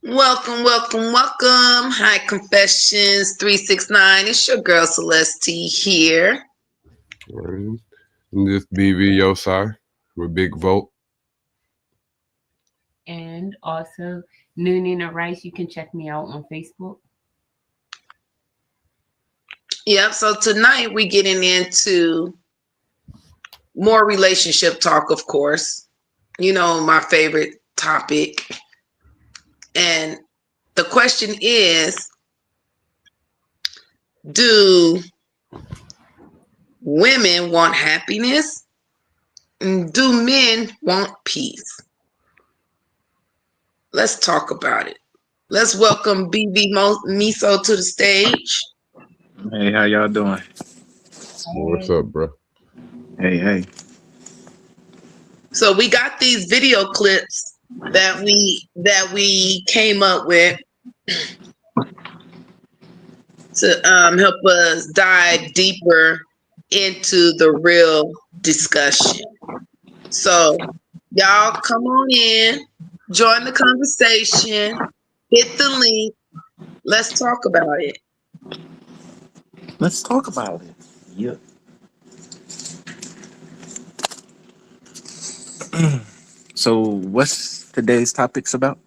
Welcome, welcome, welcome. High Confessions 369. It's your girl Celeste T here. Right. And this BV Yosai with Big Vote. And also, Noonina Rice. You can check me out on Facebook. Yep, so tonight we getting into more relationship talk, of course. You know, my favorite topic. And the question is, do women want happiness? And do men want peace? Let's talk about it. Let's welcome BB Miso to the stage. Hey, how y'all doing? What's up, bro? Hey. So we got these video clips that we came up with to help us dive deeper into the real discussion. So y'all come on in, join the conversation, hit the link. Let's talk about it. Let's talk about it. Yep. So, what's today's topics about?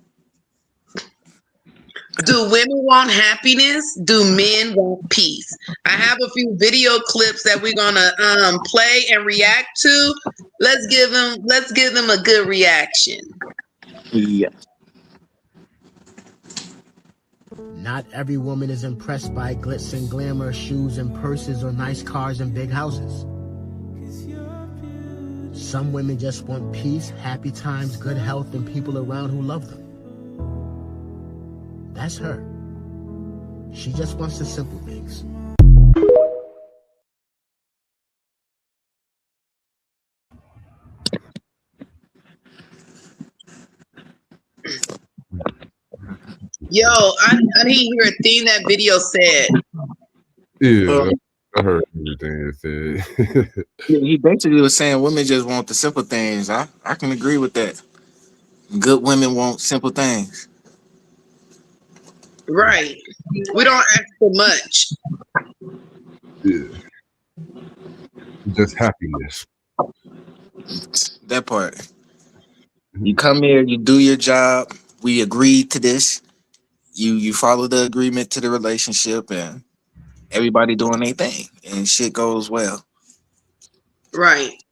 Do women want happiness? Do men want peace? I have a few video clips that we're gonna play and react to. Let's give them a good reaction. Yeah. Not every woman is impressed by glitz and glamour, shoes and purses, or nice cars and big houses. Some women just want peace, happy times, good health, and people around who love them. That's her. She just wants the simple things. Yo, I didn't hear a thing that video said. Yeah, I heard everything it said. He basically was saying women just want the simple things. I can agree with that. Good women want simple things. Right. We don't ask for much. Yeah. Just happiness. That part. You come here, you do your job. We agreed to this. You follow the agreement to the relationship, and everybody doing their thing, and shit goes well. Right.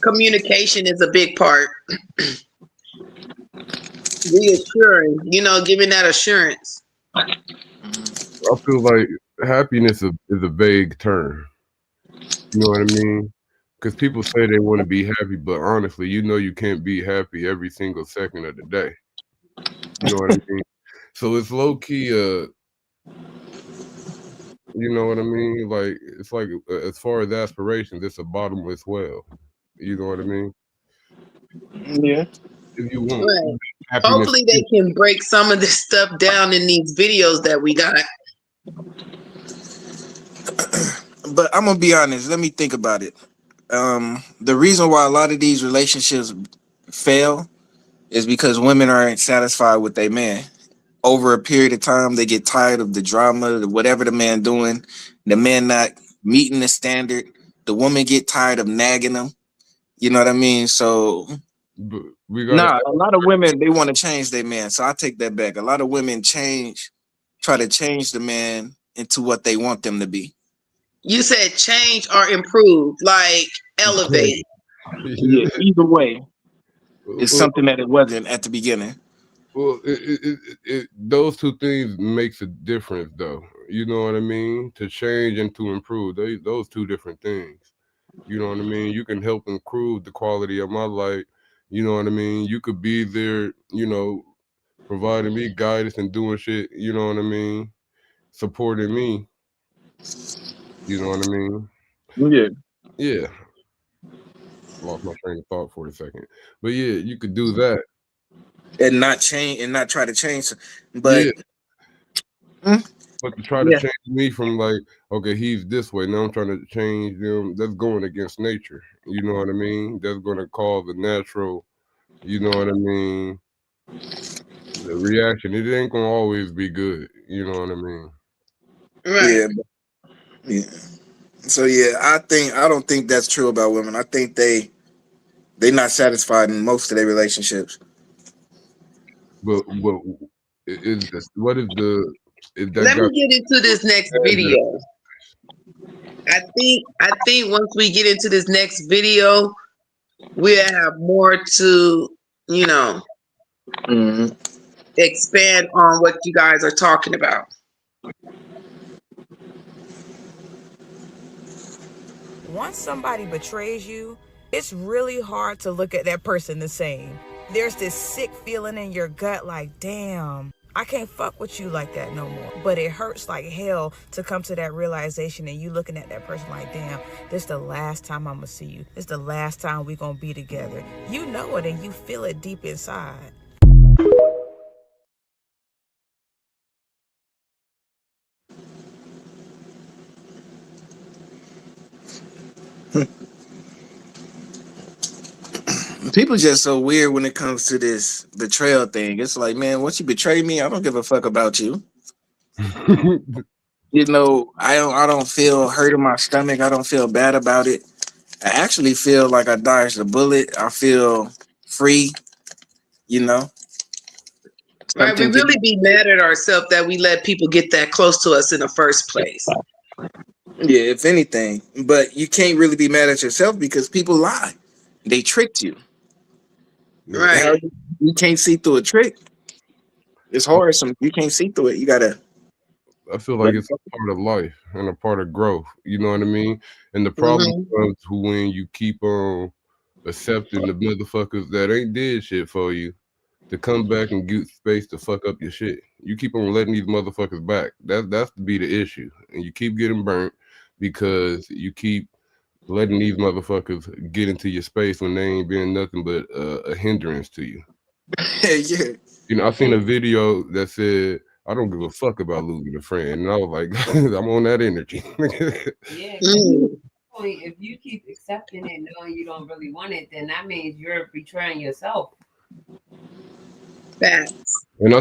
Communication is a big part. Reassuring, giving that assurance. I feel like happiness is a vague term. You know what I mean? Because people say they want to be happy, but honestly, you can't be happy every single second of the day. You know what I mean? So it's low key, you know what I mean? Like, it's like, as far as aspirations, it's a bottomless well. You know what I mean? Yeah. If you want Right. happiness, Hopefully they can break some of this stuff down in these videos that we got. But I'm gonna be honest. Let me think about it. The reason why a lot of these relationships fail is because women aren't satisfied with their man. Over a period of time, they get tired of the drama, whatever the man doing, the man not meeting the standard. The woman get tired of nagging them. You know what I mean? So, but we gotta. a lot of women they want to change their man. So I take that back. A lot of women try to change the man into what they want them to be. You said change or improve, like elevate. Yeah, either way, it's something that it wasn't at the beginning. Well, those two things makes a difference, though. You know what I mean? To change and to improve, those two different things. You know what I mean? You can help improve the quality of my life. You know what I mean? You could be there, providing me guidance and doing shit. You know what I mean? Supporting me. You know what I mean? Yeah. Yeah. Lost my train of thought for a second, but yeah, you could do that And not change and not try to change. But But to try to change me from like, okay, he's this way. Now I'm trying to change them. That's going against nature. You know what I mean? That's going to cause a natural You know what I mean? The reaction, it ain't gonna always be good. You know what I mean? Right. Yeah. So yeah, I don't think that's true about women. I think they not satisfied in most of their relationships. But is this, what is the is that Let got me get into this next video. I think once we get into this next video, we'll have more to, you know, Mhm. expand on what you guys are talking about. Once somebody betrays you, it's really hard to look at that person the same. There's this sick feeling in your gut like, damn, I can't fuck with you like that no more. But it hurts like hell to come to that realization and you looking at that person like, damn, this the last time I'm gonna see you. This the last time we gonna be together. You know it and you feel it deep inside. People just so weird when it comes to this betrayal thing. It's like, man, once you betray me, I don't give a fuck about you. You know, I don't feel hurt in my stomach. I don't feel bad about it. I actually feel like I dodged a bullet. I feel free, you know. Right? We Something really be mad at ourselves that we let people get that close to us in the first place. yeah, if anything. But you can't really be mad at yourself because people lie. They tricked you. Right. How you can't see through a trick. It's hard. You can't see through it. You gotta. I feel like it's a part of life and a part of growth. You know what I mean? And the problem Mhm. comes to when you keep on accepting the motherfuckers that ain't did shit for you to come back and get space to fuck up your shit. You keep on letting these motherfuckers back. That's to be the issue. And you keep getting burnt because you keep letting these motherfuckers get into your space when they ain't been nothing but a hindrance to you. yeah. You know, I seen a video that said, I don't give a fuck about losing a friend. And I was like, I'm on that energy. Yeah. Mm. If you keep accepting it, knowing you don't really want it, then that means you're betraying yourself. Facts. And I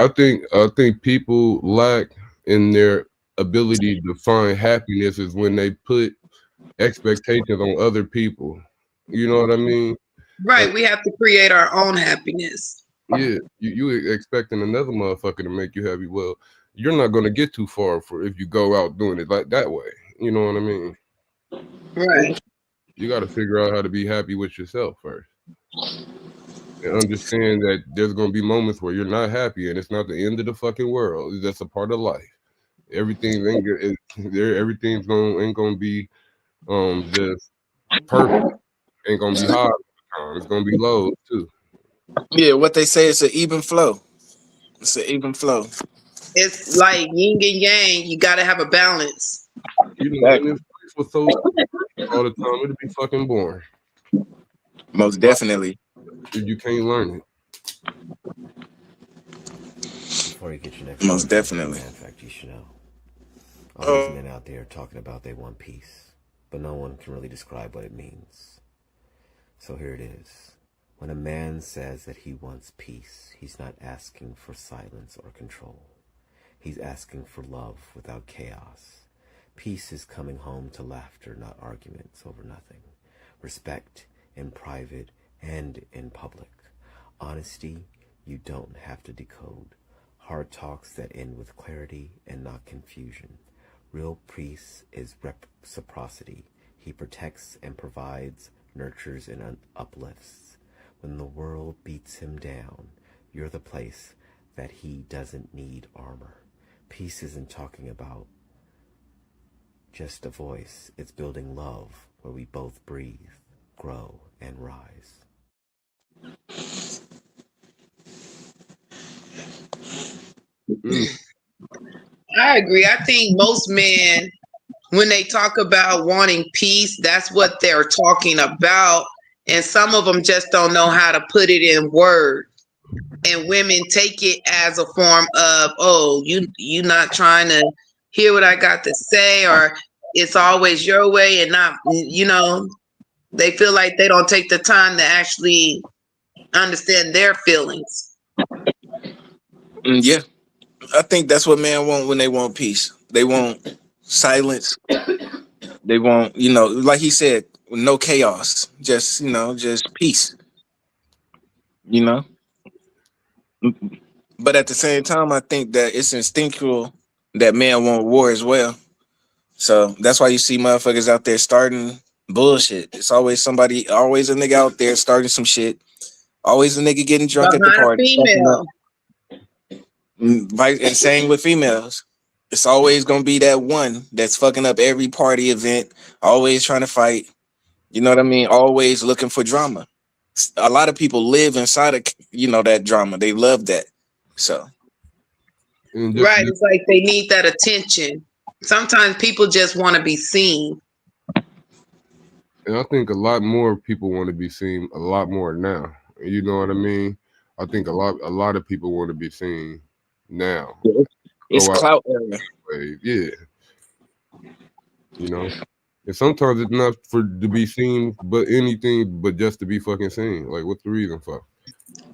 think people lack in their ability to find happiness is when they put expectations on other people. You know what I mean? Right. Like, We have to create our own happiness. yeah, you expecting another motherfucker to make you happy. Well, you're not gonna get too far for if you go out doing it like that way. You know what I mean? Right. You got to figure out how to be happy with yourself first, and understand that there's gonna be moments where you're not happy, and it's not the end of the fucking world. It's just a part of life. Everything ain't good. Everything's ain't gonna be just perfect. Ain't gonna be hard all the time. It's gonna be low too. Yeah, what they say is an even flow. It's an even flow. It's like yin and yang. You got to have a balance. You know, and if life was so all the time, it'd be fucking boring. Most definitely. If you can't learn it. Before you get your next Most word, definitely. man, in fact, you should know. All these men out there talking about they want peace, but no one can really describe what it means. So here it is. When a man says that he wants peace, he's not asking for silence or control. He's asking for love without chaos. Peace is coming home to laughter, not arguments over nothing. Respect in private and in public. Honesty you don't have to decode. Hard talks that end with clarity and not confusion. Real peace is reciprocity. He protects and provides, nurtures and uplifts. When the world beats him down, you're the place that he doesn't need armor. Peace isn't talking about just a voice. It's building love where we both breathe, grow, and rise. I agree. I think most men, when they talk about wanting peace, that's what they're talking about. And some of them just don't know how to put it in words. And women take it as a form of, oh, you not trying to hear what I got to say, or it's always your way and not, they feel like they don't take the time to actually understand their feelings. Yeah, I think that's what men want when they want peace. They want silence. They want, like he said, no chaos. Just, just peace. You know. But at the same time, I think that it's instinctual that men want war as well. So that's why you see motherfuckers out there starting bullshit. It's always somebody, always a nigga out there starting some shit. Always a nigga getting drunk at the Behind a party. female. And same with females. It's always gonna be that one that's fucking up every party event, always trying to fight. You know what I mean? Always looking for drama. A lot of people live inside of that drama. They love that. So And just, Right. It's like they need that attention. Sometimes people just want to be seen. and I think a lot more people want to be seen a lot more now. You know what I mean? I think a lot of people want to be seen now. it's Go out clout era. way. Yeah. You know. And sometimes it's not to be seen, but anything but just to be fucking seen. Like, what's the reason for?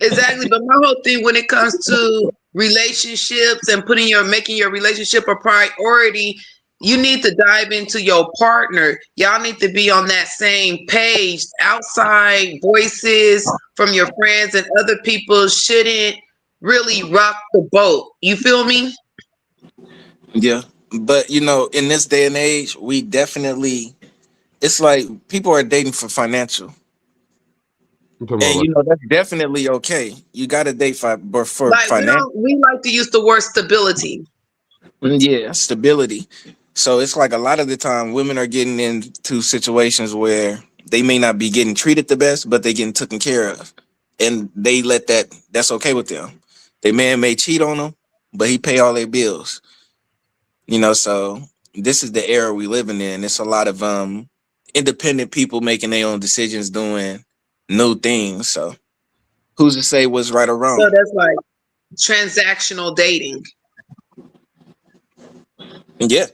Exactly. But my whole thing when it comes to relationships and making your relationship a priority, you need to dive into your partner. Y'all need to be on that same page. Outside voices from your friends and other people shouldn't really rock the boat. You feel me? Yeah. But in this day and age, we definitely, it's like people are dating for financial. I'm talking about And that's definitely okay. You gotta date for Like financial. we like to use the word stability. Yeah, stability. So it's like a lot of the time women are getting into situations where they may not be getting treated the best, but they getting taken care of. And they that's okay with them. Their man may cheat on them, but he pay all their bills. So this is the era we living in. It's a lot of independent people making their own decisions, doing new things. So who's to say what's right or So wrong? that's like transactional dating. Yeah.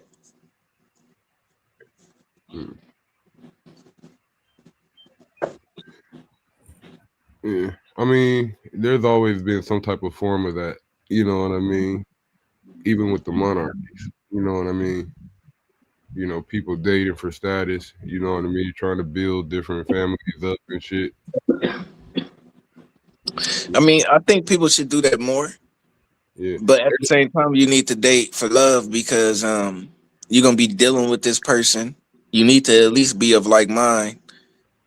yeah. I mean, there's always been some type of form of that. You know what I mean? Even with the monarchies. You know what I mean? People dating for status. You know what I mean? Trying to build different families up and shit. I mean, I think people should do that more. Yeah. But at the same time, you need to date for love because you're gonna be dealing with this person. You need to at least be of like mind.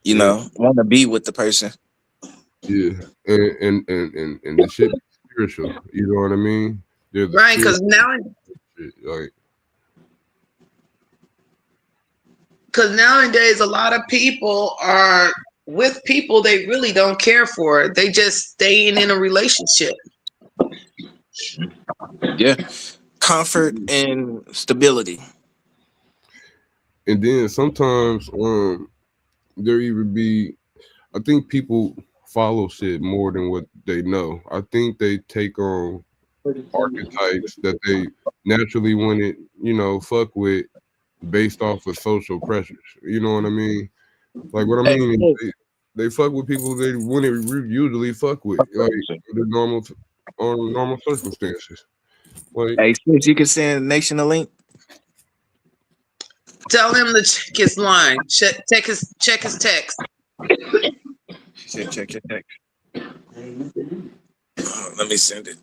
Want to be with the person. Yeah. And the shit is spiritual. You know what I mean? There's Right, because nowadays a lot of people are with people they really don't care for. They just staying in a relationship. Yeah, comfort and stability. And then sometimes there even be, I think people follow shit more than what they know. I think they take on archetypes that they naturally wouldn't, fuck with based off of social pressures. You know what I mean? Like what I mean is they fuck with people they wouldn't usually fuck with, like under normal circumstances. Like, Hey, sis, you can send Nation a link. Tell him to check his line. Check his text. She said, check your text. Let me send it.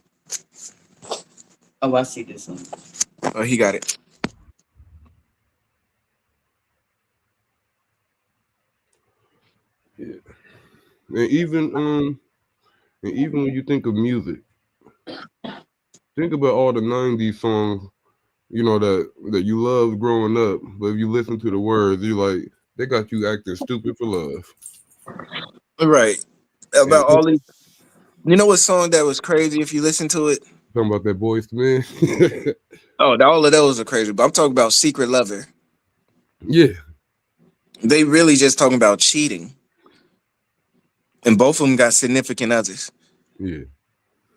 Oh, I see this one. Oh, he got it. yeah. And even when you think of music, think about all the '90s songs, that you loved growing up. But if you listen to the words, you like they got you acting stupid for love. Right. About all these. You know what song that was crazy if you listen to it? Talking about that Boys to Men. Oh, all of those are crazy. But I'm talking about Secret Lover. Yeah. They really just talking about cheating. And both of them got significant others. Yeah.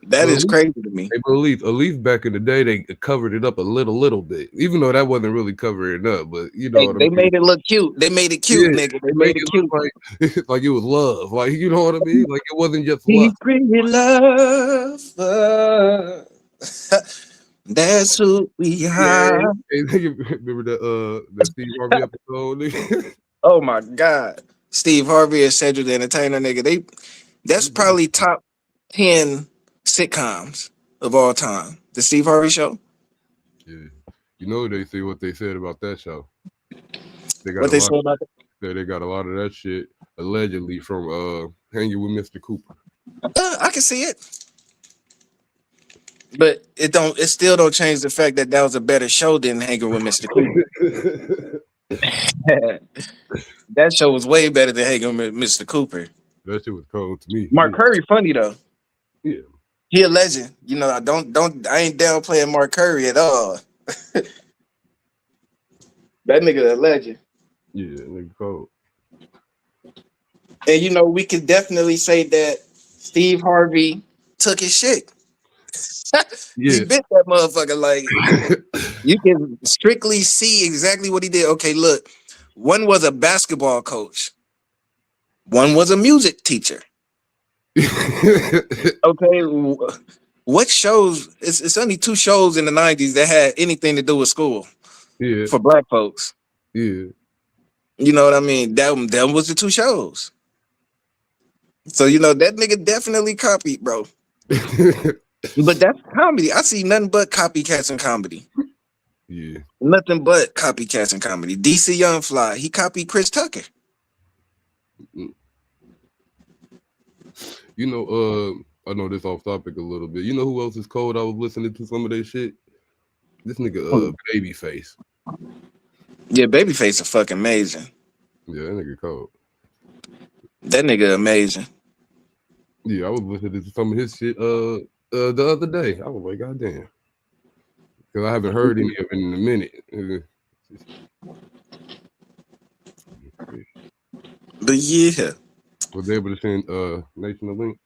That But is crazy to me. Hey, but at least back in the day, they covered it up a little bit, even though that wasn't really covering it up. But you know what I They mean? made it look cute. They made it cute, nigga. They made it cute. Look like it was love. Like, you know what I mean? Like, it wasn't just love. Secret love. That's who we are. Hey, remember that Steve Harvey episode? Nigga? Oh my God. Steve Harvey and Cedric the Entertainer, nigga. That's probably top 10 sitcoms of all time. The Steve Harvey Show. Yeah. You know they say what they said about that show. What they said about that? They got a lot of that shit allegedly from Hanging with Mr. Cooper. I can see it. But it still don't change the fact that was a better show than Hanging with Mr. Cooper. That show was way better than Hanging with Mr. Cooper. That shit was cold to me. Mark Curry funny though. Yeah. He a legend. You know, I ain't downplaying Mark Curry at all. That nigga a legend. Yeah, nigga cold. And you know, we could definitely say that Steve Harvey took his shit. Yeah. He bit that motherfucker. Like, you can strictly see exactly what he did. Okay, look, one was a basketball coach, one was a music teacher. Okay, what shows? It's only 2 shows in the 90s that had anything to do with school. Yeah. For black folks. Yeah. You know what I mean? That was the 2 shows. So you know that nigga definitely copied, bro. But that's comedy. I see nothing but copycats in comedy. Yeah. Nothing but copycats in comedy. DC Young Fly, he copied Chris Tucker. You know, I know this off topic a little bit. You know who else is cold? I was listening to some of their shit. This nigga, Babyface. Yeah, Babyface is fucking amazing. Yeah, that nigga cold. That nigga amazing. Yeah, I was listening to some of his shit the other day. I was like, God damn. Because I haven't heard any of it in a minute. But yeah. Was they able to send Nation a link?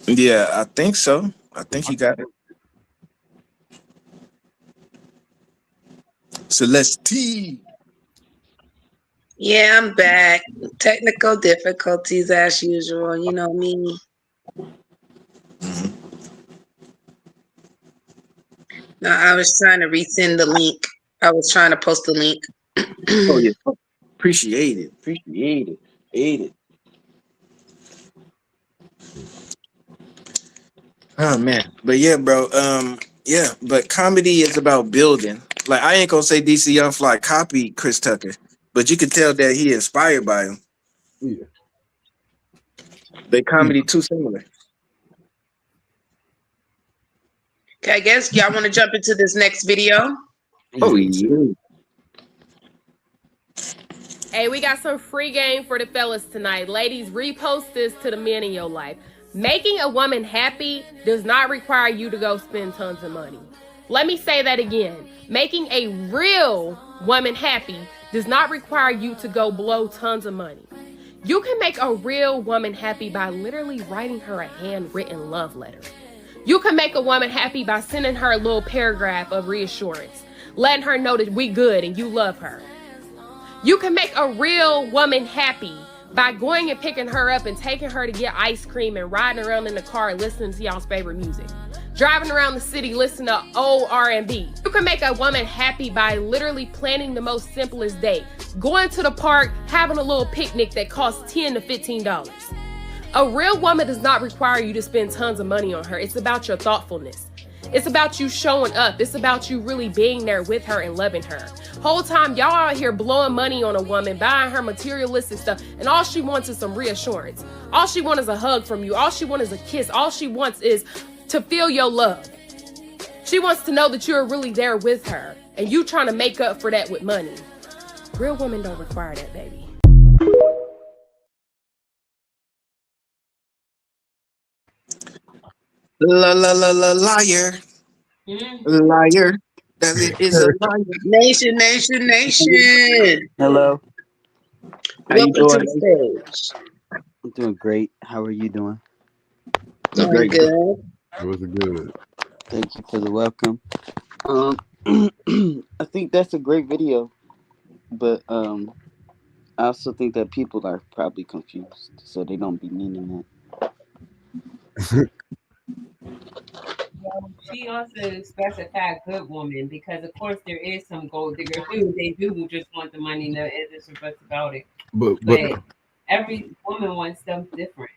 Yeah, I think so. I think he got it. Celeste. Yeah, I'm back. Technical difficulties as usual. You know me. No, I was trying to resend the link. I was trying to post the link. Oh yeah. Appreciate it. Appreciate it. Oh man. But yeah, bro. Yeah, but comedy is about building. Like, I ain't gonna say DC Young Fly copied Chris Tucker, but you can tell that he inspired by him. Yeah. They comedy too similar. Okay, I guess y'all want to jump into this next video. Oh yeah. Hey, we got some free game for the fellas tonight. Ladies, repost this to the men in your life. Making a woman happy does not require you to go spend tons of money. Let me say that again. Making a real woman happy does not require you to go blow tons of money. You can make a real woman happy by literally writing her a handwritten love letter. You can make a woman happy by sending her a little paragraph of reassurance, letting her know that we good and you love her. You can make a real woman happy by going and picking her up and taking her to get ice cream and riding around in the car and listening to y'all's favorite music. Driving around the city listening to old R&B. You can make a woman happy by literally planning the most simplest day. Going to the park, having a little picnic that costs $10 to $15. A real woman does not require you to spend tons of money on her. It's about your thoughtfulness. It's about you showing up. It's about you really being there with her and loving her. Whole time y'all out here blowing money on a woman, buying her materialistic stuff, and all she wants is some reassurance. All she wants is a hug from you. All she wants is a kiss. All she wants is to feel your love. She wants to know that you're really there with her, and you trying to make up for that with money. Real women don't require that, baby. Liar. Liar. That it is a liar. Nation. Hello. How you Welcome to doing? the stage. I'm doing great. How are you doing? Doing Great. good. It was good. Thank you for the welcome. I think that's a great video, but I also think that people are probably confused, so they don't be meaning Well, she also specified good woman because, of course, there is some gold diggers too. They do just want the money. No ifs or buts about it. But But every woman wants stuff different.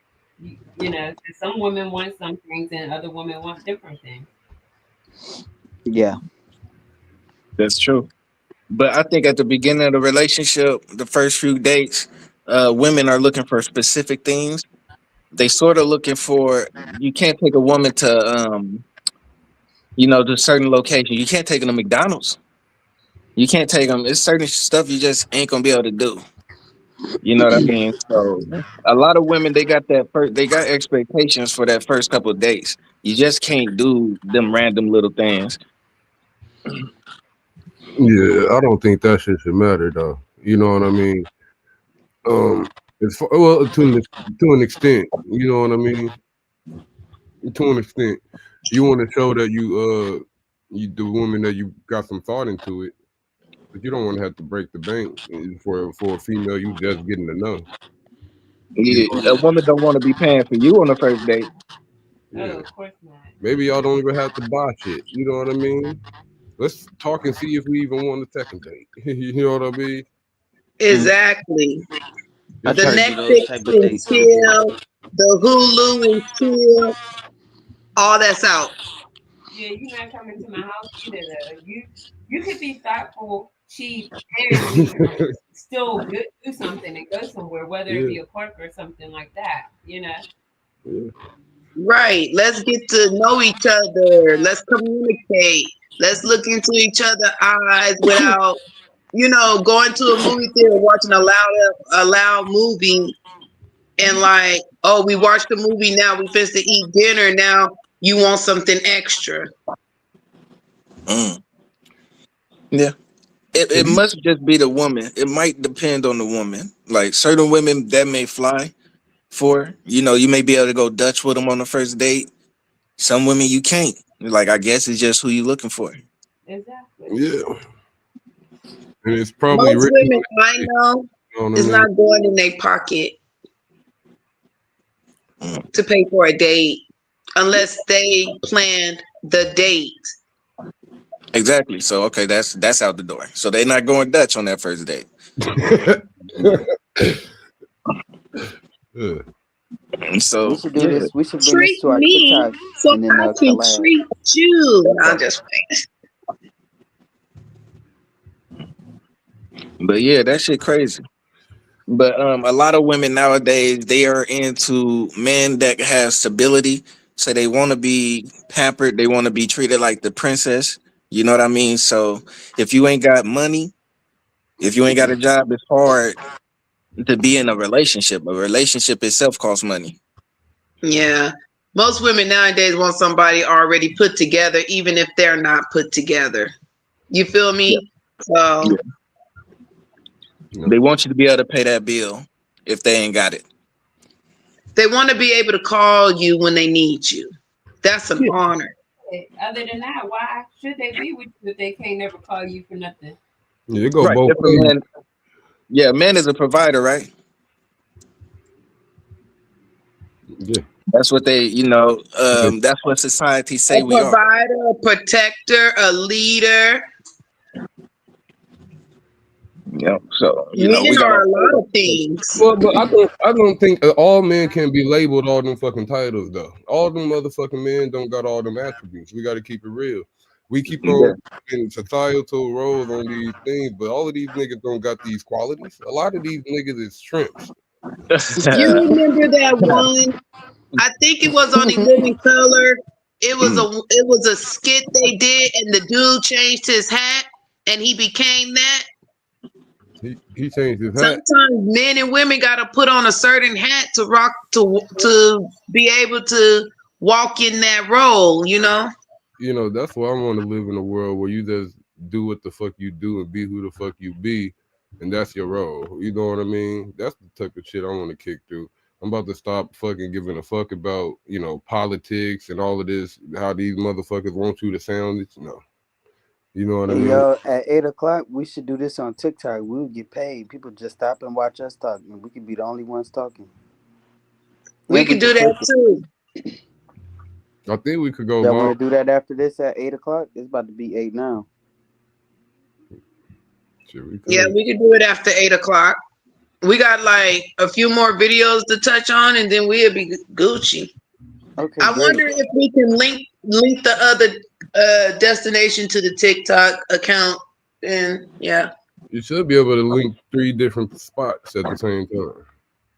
You know, some women want some things and other women want different things. that. Yeah. That's true. But I think at the beginning of the relationship, the first few dates, women are looking for specific things. They sort of looking for. You can't take a woman to, to certain location. You can't take them to McDonald's. You can't take them. It's certain stuff you just ain't gonna be able to do. You know what I mean? So a lot of women they got that first. They got expectations for that first couple of dates. You just can't do them random little things. yeah, I don't think that shit should matter though. You know what I mean? As far, well, to an extent, you know what I mean. To an extent, you want to show that you the woman that you got some thought into it, but you don't want to have to break the bank for a female you just getting to know. Yeah, You know? a woman don't want to be paying for you on the first date. Oh, Yeah. of course not. Maybe y'all don't even have to buy shit. You know what I mean? Let's talk and see if we even want a second date. You know what I mean? Exactly. I The try to do those Netflix type of and dates too. chill, the Hulu and chill, all that's out. Yeah, you're not coming to my house either. Though you could be thoughtful, cheap, and you know, still do something and go somewhere, whether it be Yeah. a park or something like that. You know. Yeah. Right. Let's get to know each other. Let's communicate. Let's look into each other's eyes without, going to a movie theater, watching a loud movie, and like, oh, we watched the movie. Now we finished to eat dinner. Now you want something extra. Mm. Yeah. It must just be the woman. It might depend on the woman. Like certain women that may fly for, you may be able to go Dutch with them on the first date. Some women you can't. Like I guess it's just who you looking for. Exactly. Yeah. And it's probably Most written. women I know You know what I is mean? not going in their pocket to pay for a date unless they planned the date. Exactly. So okay, that's out the door. So they're not going Dutch on that first date. Yeah. So We should do yeah. this. We should bring this Treat to our me TikTok so and then I can collab. treat you. I'm just But yeah, that shit crazy. But a lot of women nowadays they are into men that have stability. So they want to be pampered. They want to be treated like the princess. You know what I mean? So if you ain't got money, if you ain't got a job, it's hard to be in a relationship. A relationship itself costs money. Yeah. Most women nowadays want somebody already put together, even if they're not put together. You feel me? So They want you to be able to pay that bill if they ain't got it. they want to be able to call you when they need you. That's an honor. Other than that, why should they be with you if they can't never call you for nothing? Yeah, it go Right. both Different ways. man. Yeah, man is a provider, right? Yeah. That's what they, that's what society say A we are. provider, a protector, a leader. Yeah. So Men we got are a lot of things. Well, but I don't think all men can be labeled all them fucking titles though. All them motherfucking men don't got all them attributes. We got to keep it real. We keep on in societal roles on these things, but all of these niggas don't got these qualities. A lot of these niggas is shrimps. You remember that one? I think it was on the Living Color. It was a skit they did, and the dude changed his hat, and he became that. He changed his hat. Sometimes men and women got to put on a certain hat to rock to be able to walk in that role. You know, that's why I want to live in a world where you just do what the fuck you do and be who the fuck you be, and that's your role. You know what I mean? That's the type of shit I want to kick through. I'm about to stop fucking giving a fuck about, you know, politics and all of this, how these motherfuckers want you to sound. No. You know what I Hey, mean? yo, at 8 o'clock, we should do this on TikTok. We would get paid. People just stop and watch us talk, and we could be the only ones talking. We And can do that clip it. too. I think we could go Y'all long. want to do that after this at 8 o'clock? It's about to be 8 now. Shit, we could. Yeah, we can do it after 8 o'clock. We got like a few more videos to touch on, and then we'll be Gucci. Okay, I great. wonder if we can link the other destination to the TikTok account, and yeah. You should be able to link 3 different spots at the same time.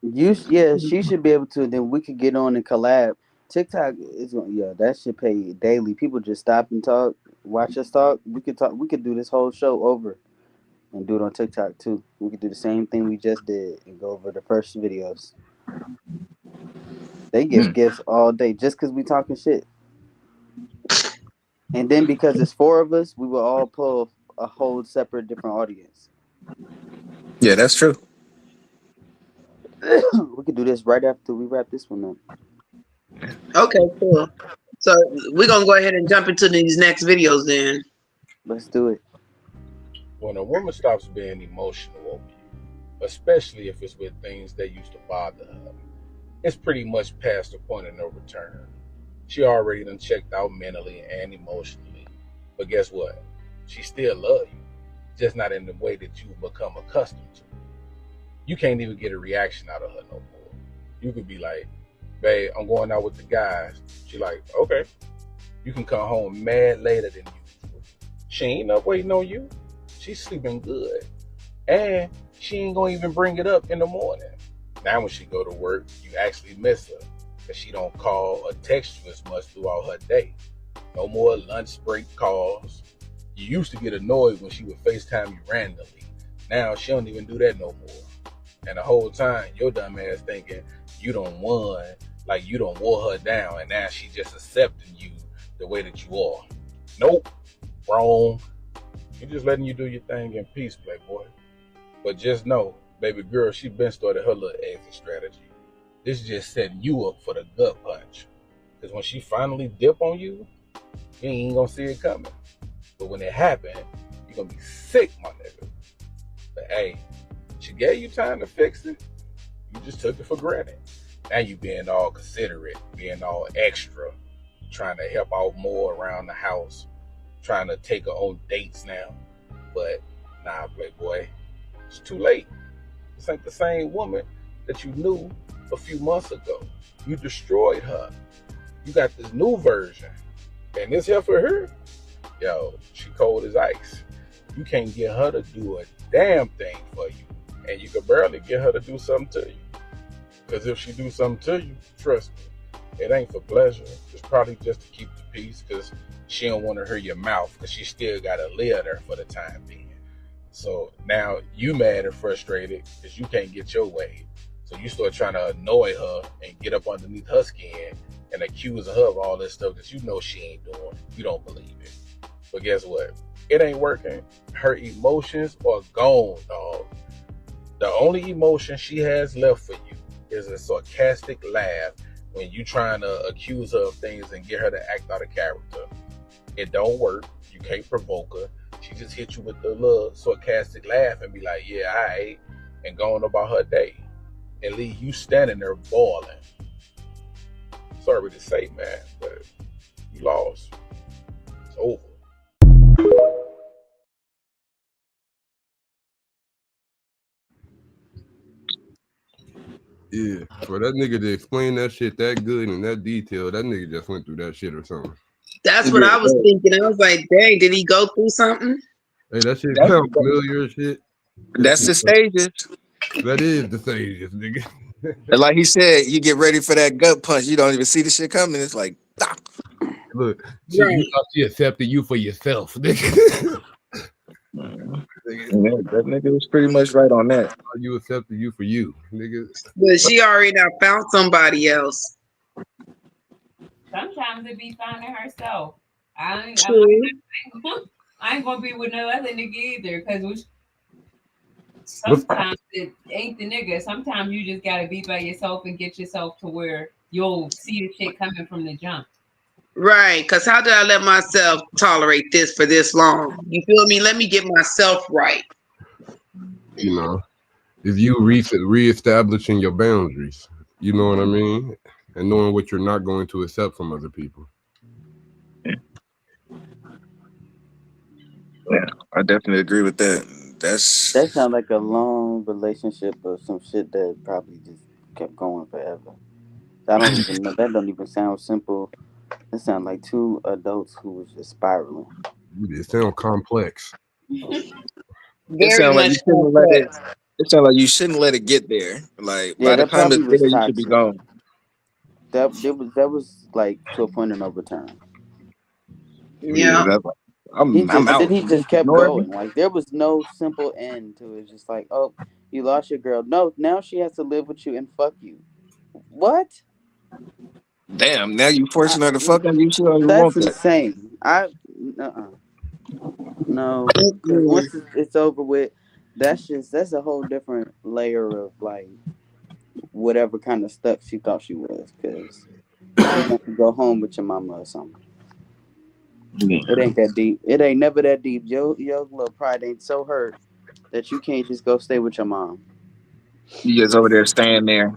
Yeah, she should be able to. Then we could get on and collab. TikTok is that should pay daily. People just stop and talk, watch us talk. We could talk. We could do this whole show over and do it on TikTok too. We could do the same thing we just did and go over the first videos. They give gifts all day just because we talking shit. And then because it's 4 of us, we will all pull a whole separate different audience. Yeah, that's true. We could do this right after we wrap this one up. Okay, cool. So we're gonna go ahead and jump into these next videos then. Let's do it. When a woman stops being emotional over you, especially if it's with things that used to bother her, it's pretty much past the point of no return. She already done checked out mentally and emotionally. But guess what? She still loves you, just not in the way that you've become accustomed to. You can't even get a reaction out of her no more. You could be like, babe, I'm going out with the guys. She like, okay. You can come home mad later than usual. She ain't up waiting on you. She's sleeping good. And she ain't gonna even bring it up in the morning. Now when she go to work, you actually miss her, because she don't call or text you as much throughout her day. No more lunch break calls. You used to get annoyed when she would FaceTime you randomly. Now she don't even do that no more. And the whole time, your dumb ass thinking you done won, like you done wore her down, and now she just accepting you the way that you are. Nope, wrong. She just letting you do your thing in peace, playboy. But just know, baby girl, she been started her little exit strategy. This is just setting you up for the gut punch. Because when she finally dip on you, you ain't gonna see it coming. But when it happen, you're gonna be sick, my nigga. But hey, she gave you time to fix it. You just took it for granted. Now you being all considerate, being all extra, trying to help out more around the house, trying to take her on dates now. But nah, playboy, it's too late. This ain't the same woman that you knew a few months ago. You destroyed her. You got this new version. And this here for her? Yo, she cold as ice. You can't get her to do a damn thing for you. And you can barely get her to do something to you. Because if she do something to you, trust me, it ain't for pleasure. It's probably just to keep the peace, because she don't want to hear your mouth, because she still got to live there for the time being. So now you mad and frustrated because you can't get your way. So you start trying to annoy her and get up underneath her skin and accuse her of all this stuff that you know she ain't doing. You don't believe it. But guess what? It ain't working. Her emotions are gone, dog. The only emotion she has left for you is a sarcastic laugh when you trying to accuse her of things and get her to act out of character. It don't work. You can't provoke her. She just hit you with the little sarcastic laugh and be like, yeah, all right, and going about her day. And leave you standing there boiling. Sorry to say, man, but you lost. It's over. Yeah, for that nigga to explain that shit that good and that detailed, that nigga just went through that shit or something. That's what I was thinking. I was like, dang, did he go through something? Hey, that shit sound familiar shit. That's the stages. That is the stages, nigga. And like he said, you get ready for that gut punch. You don't even see the shit coming. It's like, ah. Look, you thought she accepted you for yourself, nigga. That nigga was pretty much right on that. You accepted you for you, nigga. But she already done found somebody else. Sometimes it be finding herself. I ain't gonna be with no other nigga either, because sometimes it ain't the nigga. Sometimes you just gotta be by yourself and get yourself to where you'll see the shit coming from the jump. Right, because how did I let myself tolerate this for this long? You feel me? Let me get myself right. You know, if you reestablishing your boundaries, you know what I mean, and knowing what you're not going to accept from other people. Yeah, I definitely agree with that. That sounds like a long relationship or some shit that probably just kept going forever. I don't even know. That don't even sound simple. It sounds like two adults who was just spiraling. It sounds complex. It Very sounds like much you shouldn't let it. complex. It sounds like you shouldn't let it get there. Like Yeah, by the that time it's probably was there, you should be toxic. gone. That was like to a point of no return. Yeah, Yeah. that's He I'm just out. he just kept Ignore me. going. Like there was no simple end to it. It's just like, oh, you lost your girl. No, now she has to live with you and fuck you. What? Damn, now you I, forcing her to fuck on you. She don't even that's want that. insane. No, because Mm-mm. once it's over with, that's a whole different layer of like whatever kind of stuck she thought she was. Because now you have to go home with your mama or something. Yeah. It ain't that deep. It ain't never that deep. Your little pride ain't so hurt that you can't just go stay with your mom. You just over there staying there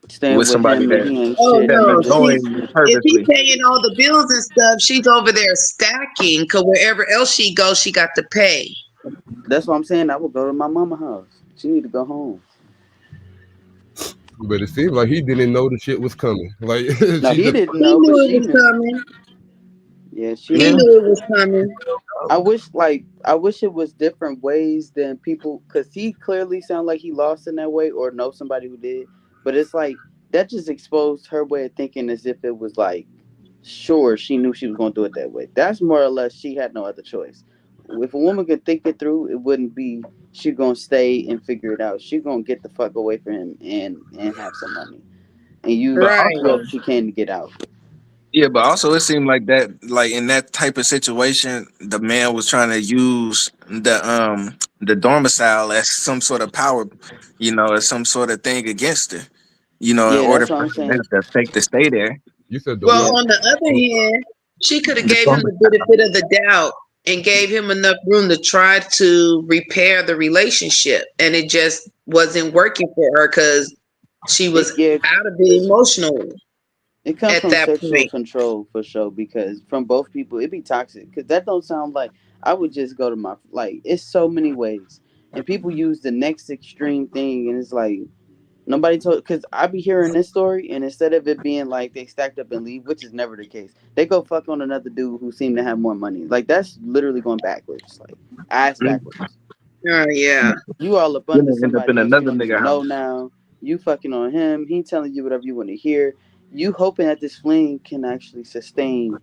Staying with with somebody him and he ain't Oh shit. that's You no, just she annoying you if he purposely. paying all the bills and stuff, she's over there stacking because wherever else she goes, she got to pay. that's what I'm saying. I would go to my mama house. She need to go home. But it seems like he didn't know the shit was coming. Like No, she he just didn't He know, but knew it she was knew. coming. Yeah, she He Yeah. knew. knew it was coming. I wish it was different ways than people, because he clearly sounded like he lost in that way or know somebody who did. But it's like that just exposed her way of thinking as if it was like sure she knew she was going to do it that way. That's more or less she had no other choice. If a woman could think it through, it wouldn't be she gonna stay and figure it out. She gonna get the fuck away from him and have some money and But use Right. whoever also, she can to get out. yeah, but also it seemed like that, like in that type of situation, the man was trying to use the domicile as some sort of power, as some sort of thing against her, in Yeah, order that's what for I'm her to saying. have to take to stay there. you said the Well, what? Yeah, on the other hand, she could have The gave him the domicile. benefit of the doubt and gave him enough room to try to repair the relationship, and it just wasn't working for her because she was yeah, out of it emotionally it comes at from that sexual point. control for sure. Because from both people, it'd be toxic. Because that don't sound like I would just go to my like. It's so many ways, and people use the next extreme thing, and it's like nobody told. Because I be hearing this story, and instead of it being like they stacked up and leave, which is never the case, they go fuck on another dude who seem to have more money. Like that's literally going backwards, like ass backwards. Oh yeah, You all up Then under they end up in somebody else you another don't nigga even house. know now. You fucking on him. He telling you whatever you want to hear. You hoping that this fling can actually sustain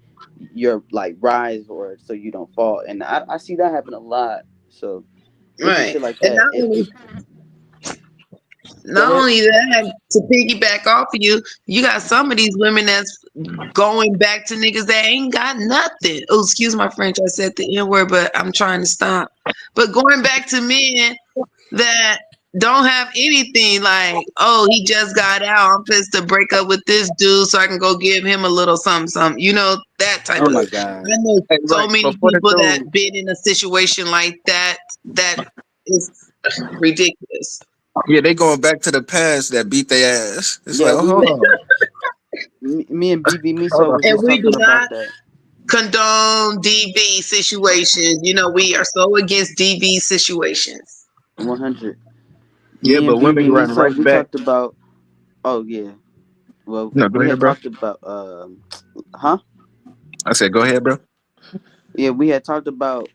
your like rise or so you don't fall. And I see that happen a lot. So it be right. shit like And that. It go not ahead. only that, to piggyback off of you, you got some of these women that's going back to niggas that ain't got nothing. Oh, excuse my French, I said the N word, but I'm trying to stop. But going back to men that don't have anything, like, oh, he just got out. I'm supposed to break up with this dude so I can go give him a little something, something. You know, that type Oh of. my I god. know Hey, so right many before the people that dude, been in a situation like that. That is ridiculous. yeah, they going back to the past that beat their ass. It's Yeah, like, oh, we hold was on, me and BB hold Miso on. was And just we do talking about not that. condone DV situations. You know, we are so against DV situations. 100. Yeah, Me and but women BB run Miso right we back. talked about. Oh yeah. Well, No, go we ahead, had bro. talked about huh? I said, go ahead, bro. Yeah, we had talked about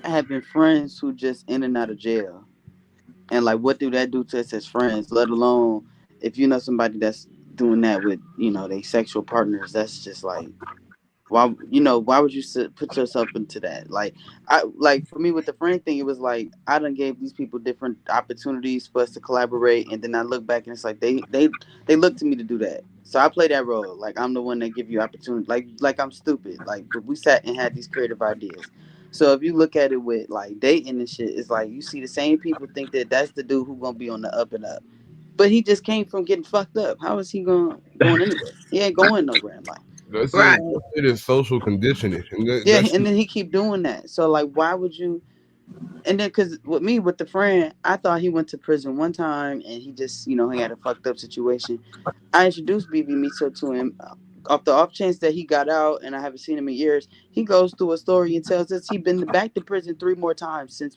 having friends who just in and out of jail, and like what do that do to us as friends? Let alone if you know somebody that's doing that with they sexual partners. That's just like why would you put yourself into that? Like I like for me with the friend thing, it was like I done gave these people different opportunities for us to collaborate, and then I look back and it's like they look to me to do that. So I play that role. Like I'm the one that give you opportunity. Like I'm stupid. Like but we sat and had these creative ideas. So if you look at it with like dating and shit, it's like you see the same people think that that's the dude who gonna be on the up and up, but he just came from getting fucked up. How is he going anywhere? He ain't going nowhere in life. That's Right. it is social conditioning, and Yeah, that's and then he keep doing that. So like, why would you? And then, cause with me, with the friend, I thought he went to prison one time, and he just, he had a fucked up situation. I introduced BB Miso to him. Off the off chance that he got out, and I haven't seen him in years, he goes through a story and tells us he's been back to prison 3 more times since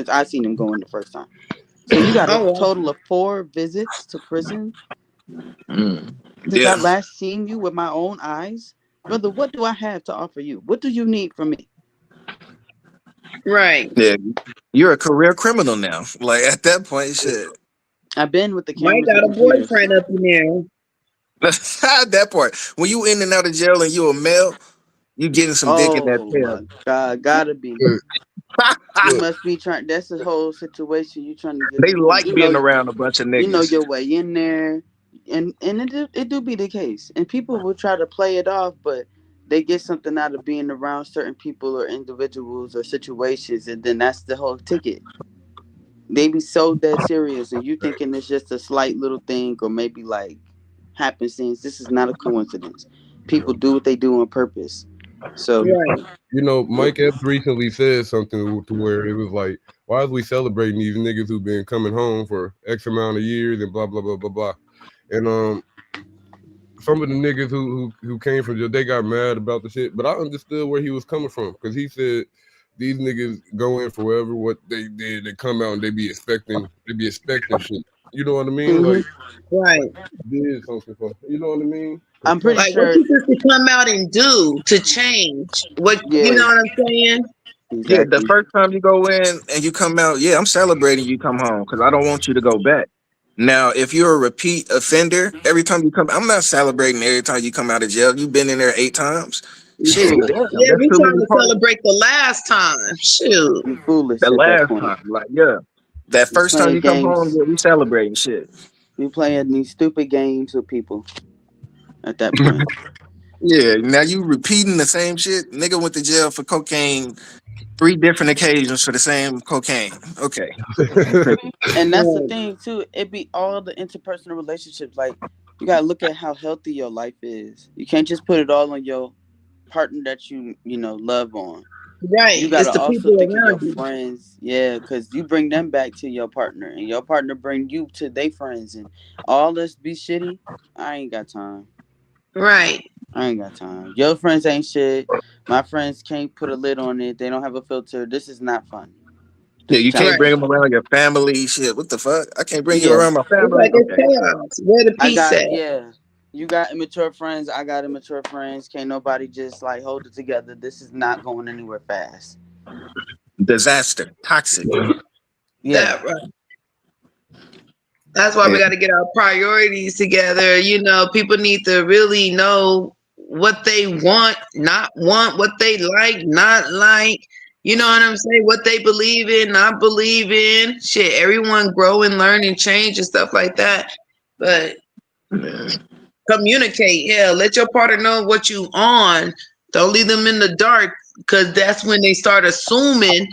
I seen him going the first time. So you got a Oh, well. total of 4 visits to prison Mm. since I Yeah. last seen you with my own eyes, brother. What do I have to offer you? What do you need from me? Right. Yeah. You're a career criminal now. Like at that point, shit. I've been with the Mike cameras and got a computers. boyfriend up in there. At that point, when you in and out of jail and you a male, you getting some dick in that Oh tail. my God, gotta be. look, You look, must be trying. That's the whole situation. You trying to get. They like You being know. around a bunch of You know niggas. your way in there, and it do be the case. And people will try to play it off, but they get something out of being around certain people or individuals or situations, and then that's the whole ticket. They be so dead serious, and you thinking it's just a slight little thing or maybe like happenstance. This is not a coincidence. People do what they do on purpose. So Right. Mike Epps recently said something to where it was like, why is we celebrating these niggas who've been coming home for X amount of years and blah blah blah blah blah, and some of the niggas who came from jail, they got mad about the shit, but I understood where he was coming from because he said these niggas go in forever. What they did, they come out and they be expecting shit. You know what I mean? Mhm. Like Right. did something for you know what I mean? I'm pretty Like, what sure. you supposed to come out and do to change? What you Yeah, know what I'm saying? Yeah, the exactly. first time you go in and you come out, yeah, I'm celebrating you come home because I don't want you to go back. Now, if you're a repeat offender, every time you come, I'm not celebrating every time you come out of jail. You've been in there 8 times. You Shit, foolish. damn, Yeah, that's we too trying many to parties. celebrate the last time. Shoot. You foolish The at that last point. time, like, yeah, that You first time playing you come home, games. yeah, we celebrating shit. You playing these stupid games with people at that point. Yeah, now you repeating the same shit. Nigga went to jail for cocaine 3 different occasions for the same cocaine. Okay, you tripping. And that's the Right. thing too. It be all the interpersonal relationships. Like you gotta look at how healthy your life is. You can't just put it all on your partner that you love on. Right. You It's gotta the also people think of your around you. friends. Yeah, because you bring them back to your partner, and your partner bring you to their friends, and all this be shitty. I ain't got time. Right. I ain't got time. Your friends ain't shit. My friends can't put a lid on it. They don't have a filter. This is not fun. Yeah, This is you can't Right. bring childish. them around your family. Shit, what the fuck? I can't bring you Yeah. around my It's family. like it's Okay, chaos. Where the I peace got at? You got immature friends. I got immature friends. Can't nobody just like hold it together. This is not going anywhere fast. disaster, toxic. Yeah. That right. That's why we Yeah. got to get our priorities together. People need to really know what they want, what they like, not like. You know what I'm saying? What they believe in, not believe in. Shit, everyone grow and learn and change and stuff like that. But Yeah. communicate. Yeah, let your partner know what you on. Don't leave them in the dark because that's when they start assuming.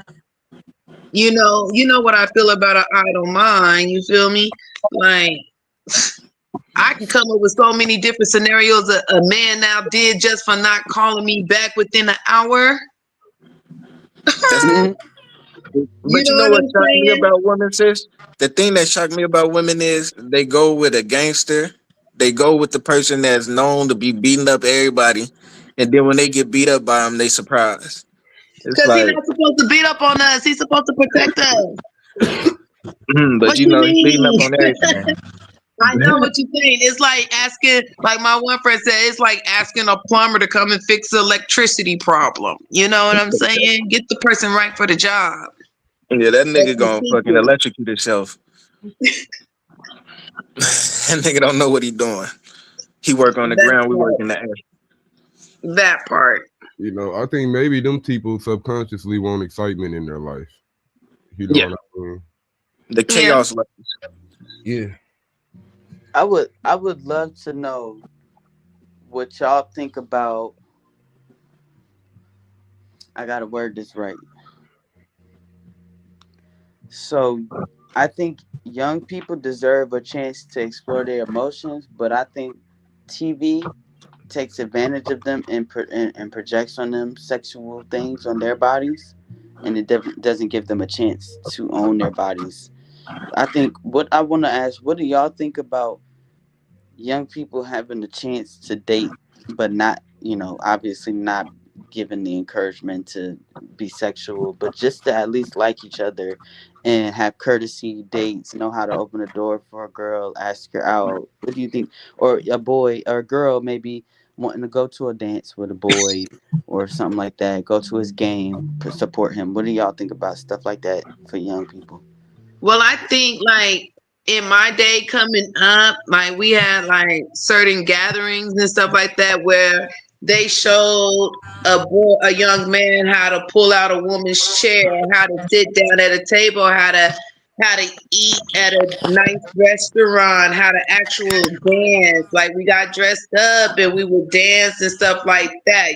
You know what I feel about an idle mind. You feel me? Like I can come up with so many different scenarios a man now did just for not calling me back within an hour. That's Mhm. You But you know know what what I'm shocked me saying? about women, sis? The thing that shocked me about women is they go with a gangster. They go with the person that's known to be beating up everybody, and then when they get beat up by them, they surprised. It's Because he's like, not supposed to beat up on us. He's supposed to protect us. but What you you know, he's beating up mean? on everything. I know what you're saying. It's like asking, like my one friend said, it's like asking a plumber to come and fix the electricity problem. You know what I'm saying? Get the person right for the job. Yeah, that That's nigga the gonna fucking secret. electrocute himself. That nigga don't know what he doing. He work on the That ground, we work part. in the air. That part. I think maybe them people subconsciously want excitement in their life. You know Yeah, what I mean? the Yeah. chaos levels. Yeah. I would love to know what y'all think about I gotta word this right. So I think young people deserve a chance to explore their emotions, but I think TV takes advantage of them and projects on them sexual things on their bodies, and it doesn't give them a chance to own their bodies. I think what I want to ask, what do y'all think about young people having the chance to date, but not, obviously not given the encouragement to be sexual, but just to at least like each other and have courtesy dates, know how to open a door for a girl, ask her out. What do you think? Or a boy or a girl maybe wanting to go to a dance with a boy or something like that, go to his game, support him. What do y'all think about stuff like that for young people? Well, I think like in my day coming up, like we had like certain gatherings and stuff like that where they showed a young man how to pull out a woman's chair, how to sit down at a table, how to eat at a nice restaurant, how to actual dance. Like we got dressed up and we would dance and stuff like that.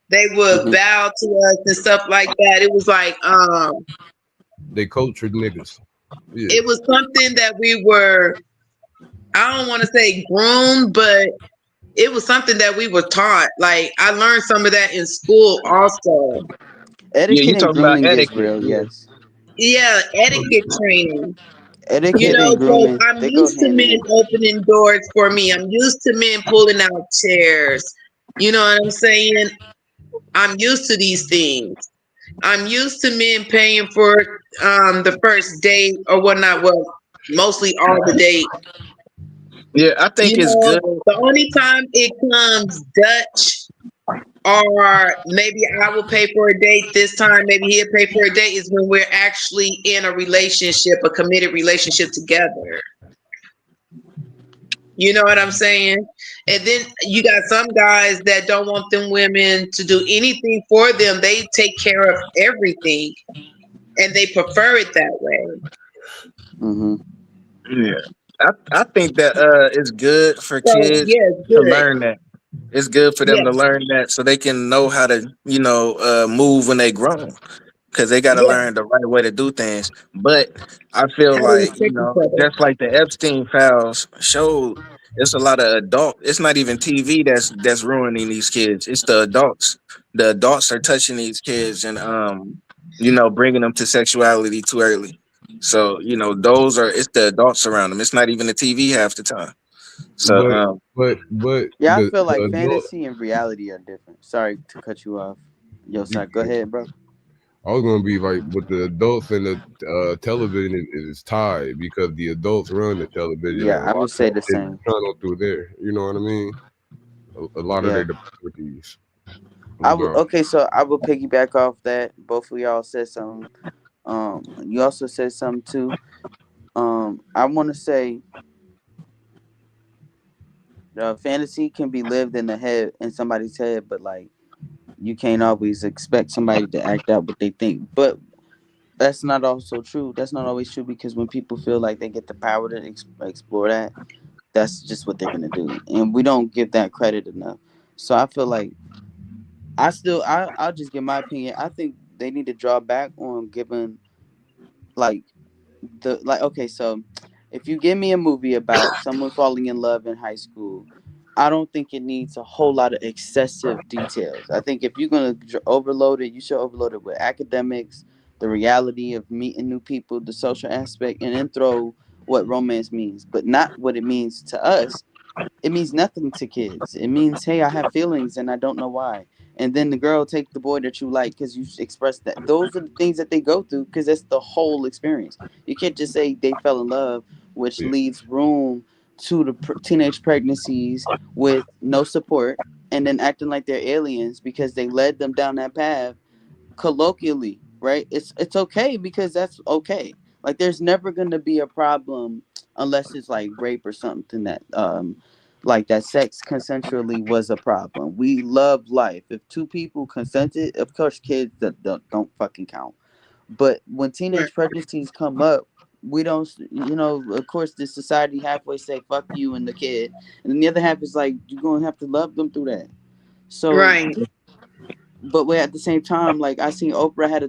They would Hmm. bow to us and stuff like that. It was like They cultured niggas. Yeah. it was something that we were, I don't want to say groomed, but it was something that we were taught. Like I learned some of that in school also. Yeah, you Etiquette and talking about grooming is etiquette. real, Yeah. yes. Yeah, etiquette training. Etiquette and So grooming, I'm they go used to hand in men hand. opening doors for me. I'm used to men pulling out chairs. You know what I'm saying? I'm used to these things. I'm used to men paying for the first date or whatnot. Well, mostly all the date. Yeah, I think it's good. The only time it comes Dutch or maybe I will pay for a date this time, maybe he'll pay for a date is when we're actually in a relationship, a committed relationship together. You know what I'm saying? And then you got some guys that don't want them women to do anything for them. They take care of everything and they prefer it that way. Hmm. Yeah, I think that it's good for So kids yeah, it's to good. learn that. It's good for them to Yes, learn that so they can know how to, move when they grow. Because they got to yes. learn the right way to do things. But I feel How to like, respect each other. just like the Epstein files showed, it's a lot of adult. It's not even TV that's ruining these kids. It's the adults. The adults are touching these kids and bringing them to sexuality too early. So those are it's the adults around them. It's not even the TV half the time. So But but Yeah, I feel the like adult. fantasy and reality are different. Sorry to cut you off. Yo, sorry. Go ahead, bro. I was gonna be like, with the adults and the television is tied because the adults run the television Yeah, and I would watch say the the same. channel through there. You know what I mean? A lot of Yeah. their deportees. I'm done. Okay, so I will piggyback off that. Both of y'all said something. You also said something too. I want to say fantasy can be lived in somebody's head, but like you can't always expect somebody to act out what they think. But that's not also true. That's not always true because when people feel like they get the power to explore that, that's just what they're gonna do, and we don't give that credit enough. So I feel like I'll just give my opinion. I think they need to draw back on giving like okay, so if you give me a movie about someone falling in love in high school, I don't think it needs a whole lot of excessive details. I think if you're gonna overload it, you should overload it with academics, the reality of meeting new people, the social aspect, and then throw what romance means, but not what it means to us. It means nothing to kids. It means, hey, I have feelings and I don't know why. And then the girl take the boy that you like because you expressed that. Those are the things that they go through because that's the whole experience. You can't just say they fell in love, which Yeah. leaves room to the teenage pregnancies with no support and then acting like they're aliens because they led them down that path colloquially, right? It's okay because that's okay. Like there's never gonna be a problem unless it's like rape or something that like that sex consensually was a problem. We love life. If two people consented, of course kids that don't fucking count. But when Right. teenage pregnancies come up, we don't, of course, the society halfway say fuck you and the kid, and then the other half is like you're gonna have to love them through that. So Right. but at the same time, like I seen Oprah had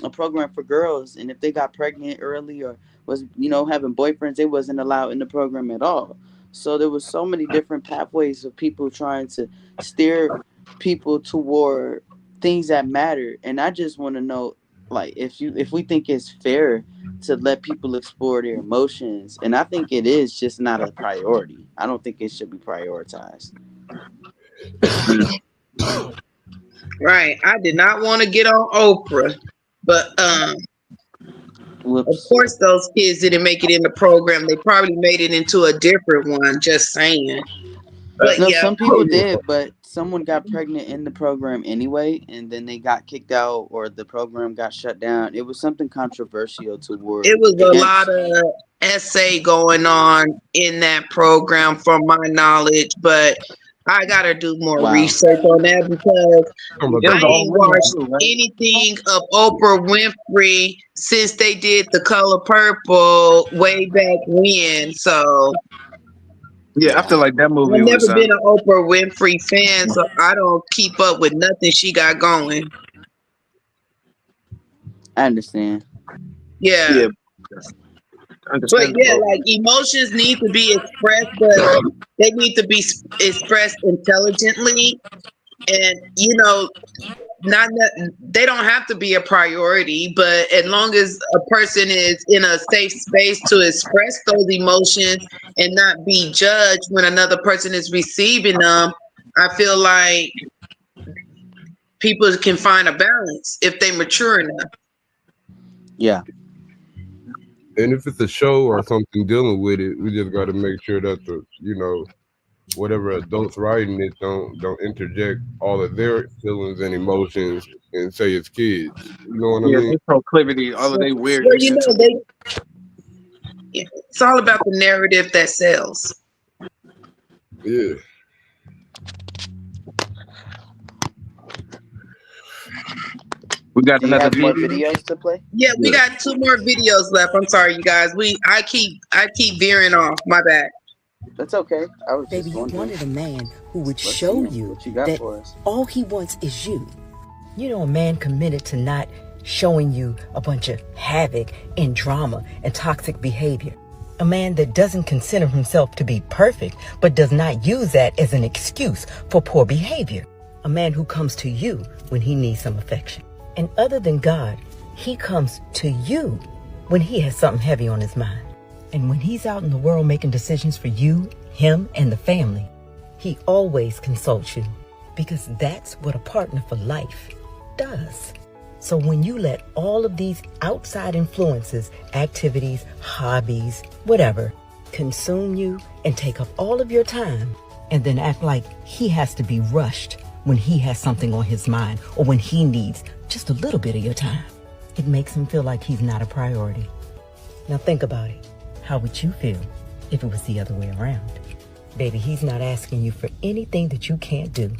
a program for girls, and if they got pregnant early or was having boyfriends, they wasn't allowed in the program at all. So there was so many different pathways of people trying to steer people toward things that matter. And I just want to know, like, if we think it's fair to let people explore their emotions, and I think it is just not a priority. I don't think it should be prioritized. Right. I did not want to get on Oprah, but of Whoops. course those kids didn't make it in the program. They probably made it into a different one. Just saying. But No, yeah, some people did, but someone got pregnant in the program anyway, and then they got kicked out or the program got shut down. It was something controversial toward it was a lot against. of essay going on in that program, from my knowledge. But I gotta do more Wow. research on that because Talking It about was I the all ain't women watched too, right? anything of Oprah Winfrey since they did The Color Purple way back when. So Yeah, I Yeah, feel like that I've movie never was been an Oprah Winfrey fan, so I don't keep up with nothing she got going. I understand. Yeah. yeah, But yeah, understandable. like emotions need to be expressed, but they need to be expressed intelligently. And not that they don't have to be a priority, but as long as a person is in a safe space to express those emotions and not be judged when another person is receiving them, I feel like people can find a balance if they mature enough. Yeah, And if it's a show or something dealing with it, we just got to make sure that whatever adults writing it don't interject all of their feelings and emotions and say it's kids. You know what I Yeah, mean? this proclivity, all of they Well, weirdness into it's all about the narrative that sells. Yeah. we got do you another have more video. videos to play? Yeah, we Yeah. got 2 more videos left. I'm sorry, you guys. I keep veering off. My bad. That's okay. I was Baby, just you wondering. wanted a man who would Let's show see you what you got that for us. all he wants is you. You know, a man committed to not showing you a bunch of havoc and drama and toxic behavior. A man that doesn't consider himself to be perfect, but does not use that as an excuse for poor behavior. A man who comes to you when he needs some affection. And other than God, he comes to you when he has something heavy on his mind. And when he's out in the world making decisions for you, him, and the family, he always consults you, because that's what a partner for life does. So when you let all of these outside influences, activities, hobbies, whatever, consume you and take up all of your time, and then act like he has to be rushed when he has something on his mind or when he needs just a little bit of your time, it makes him feel like he's not a priority. Now think about it. How would you feel if it was the other way around? Baby, he's not asking you for anything that you can't do.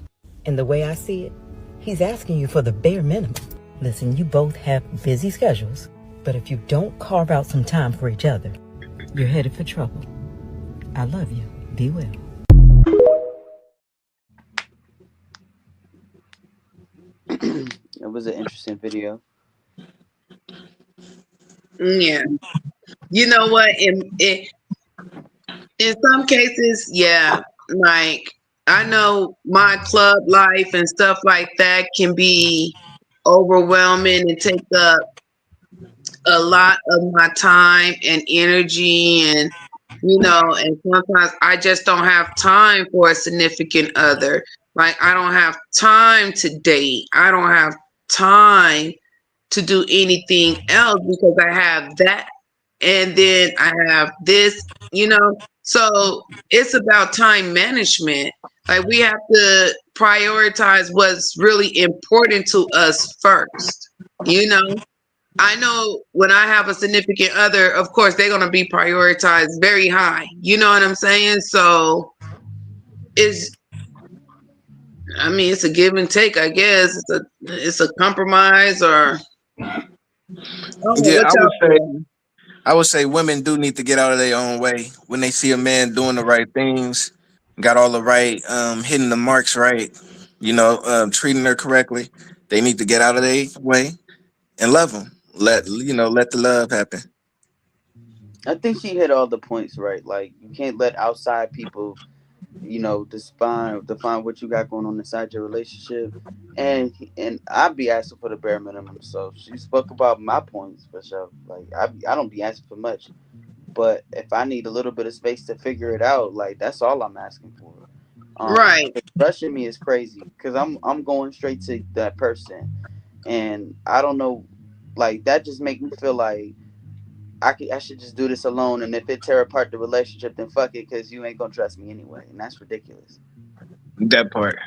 And the way I see it, he's asking you for the bare minimum. Listen, you both have busy schedules, but if you don't carve out some time for each other, you're headed for trouble. I love you. Be well. It was an interesting video. Yeah. You know what? In some cases, yeah, like I know my club life and stuff like that can be overwhelming and take up a lot of my time and energy, and and sometimes I just don't have time for a significant other. Like I don't have time to date. I don't have time to do anything else because I have that, and then I have this. So it's about time management. Like we have to prioritize what's really important to us first. I know when I have a significant other, of course they're gonna be prioritized very high. You know what I'm saying? So it's it's a give and take, I guess. It's a compromise, or I don't know Yeah, what y'all feel. I would say women do need to get out of their own way when they see a man doing the right things, got all the right, hitting the marks right. treating her correctly. They need to get out of their way and love them. Let the love happen. I think she hit all the points right. Like, you can't let outside people, define what you got going on inside your relationship. And I'd be asking for the bare minimum. So she spoke about my points for sure. Like, I don't be asking for much, but if I need a little bit of space to figure it out, like, that's all I'm asking for. Right. Rushing me is crazy because I'm going straight to that person, and I don't know, like, that just make me feel like I should just do this alone, and if it tear apart the relationship, then fuck it, because you ain't gonna trust me anyway, and that's ridiculous. That part.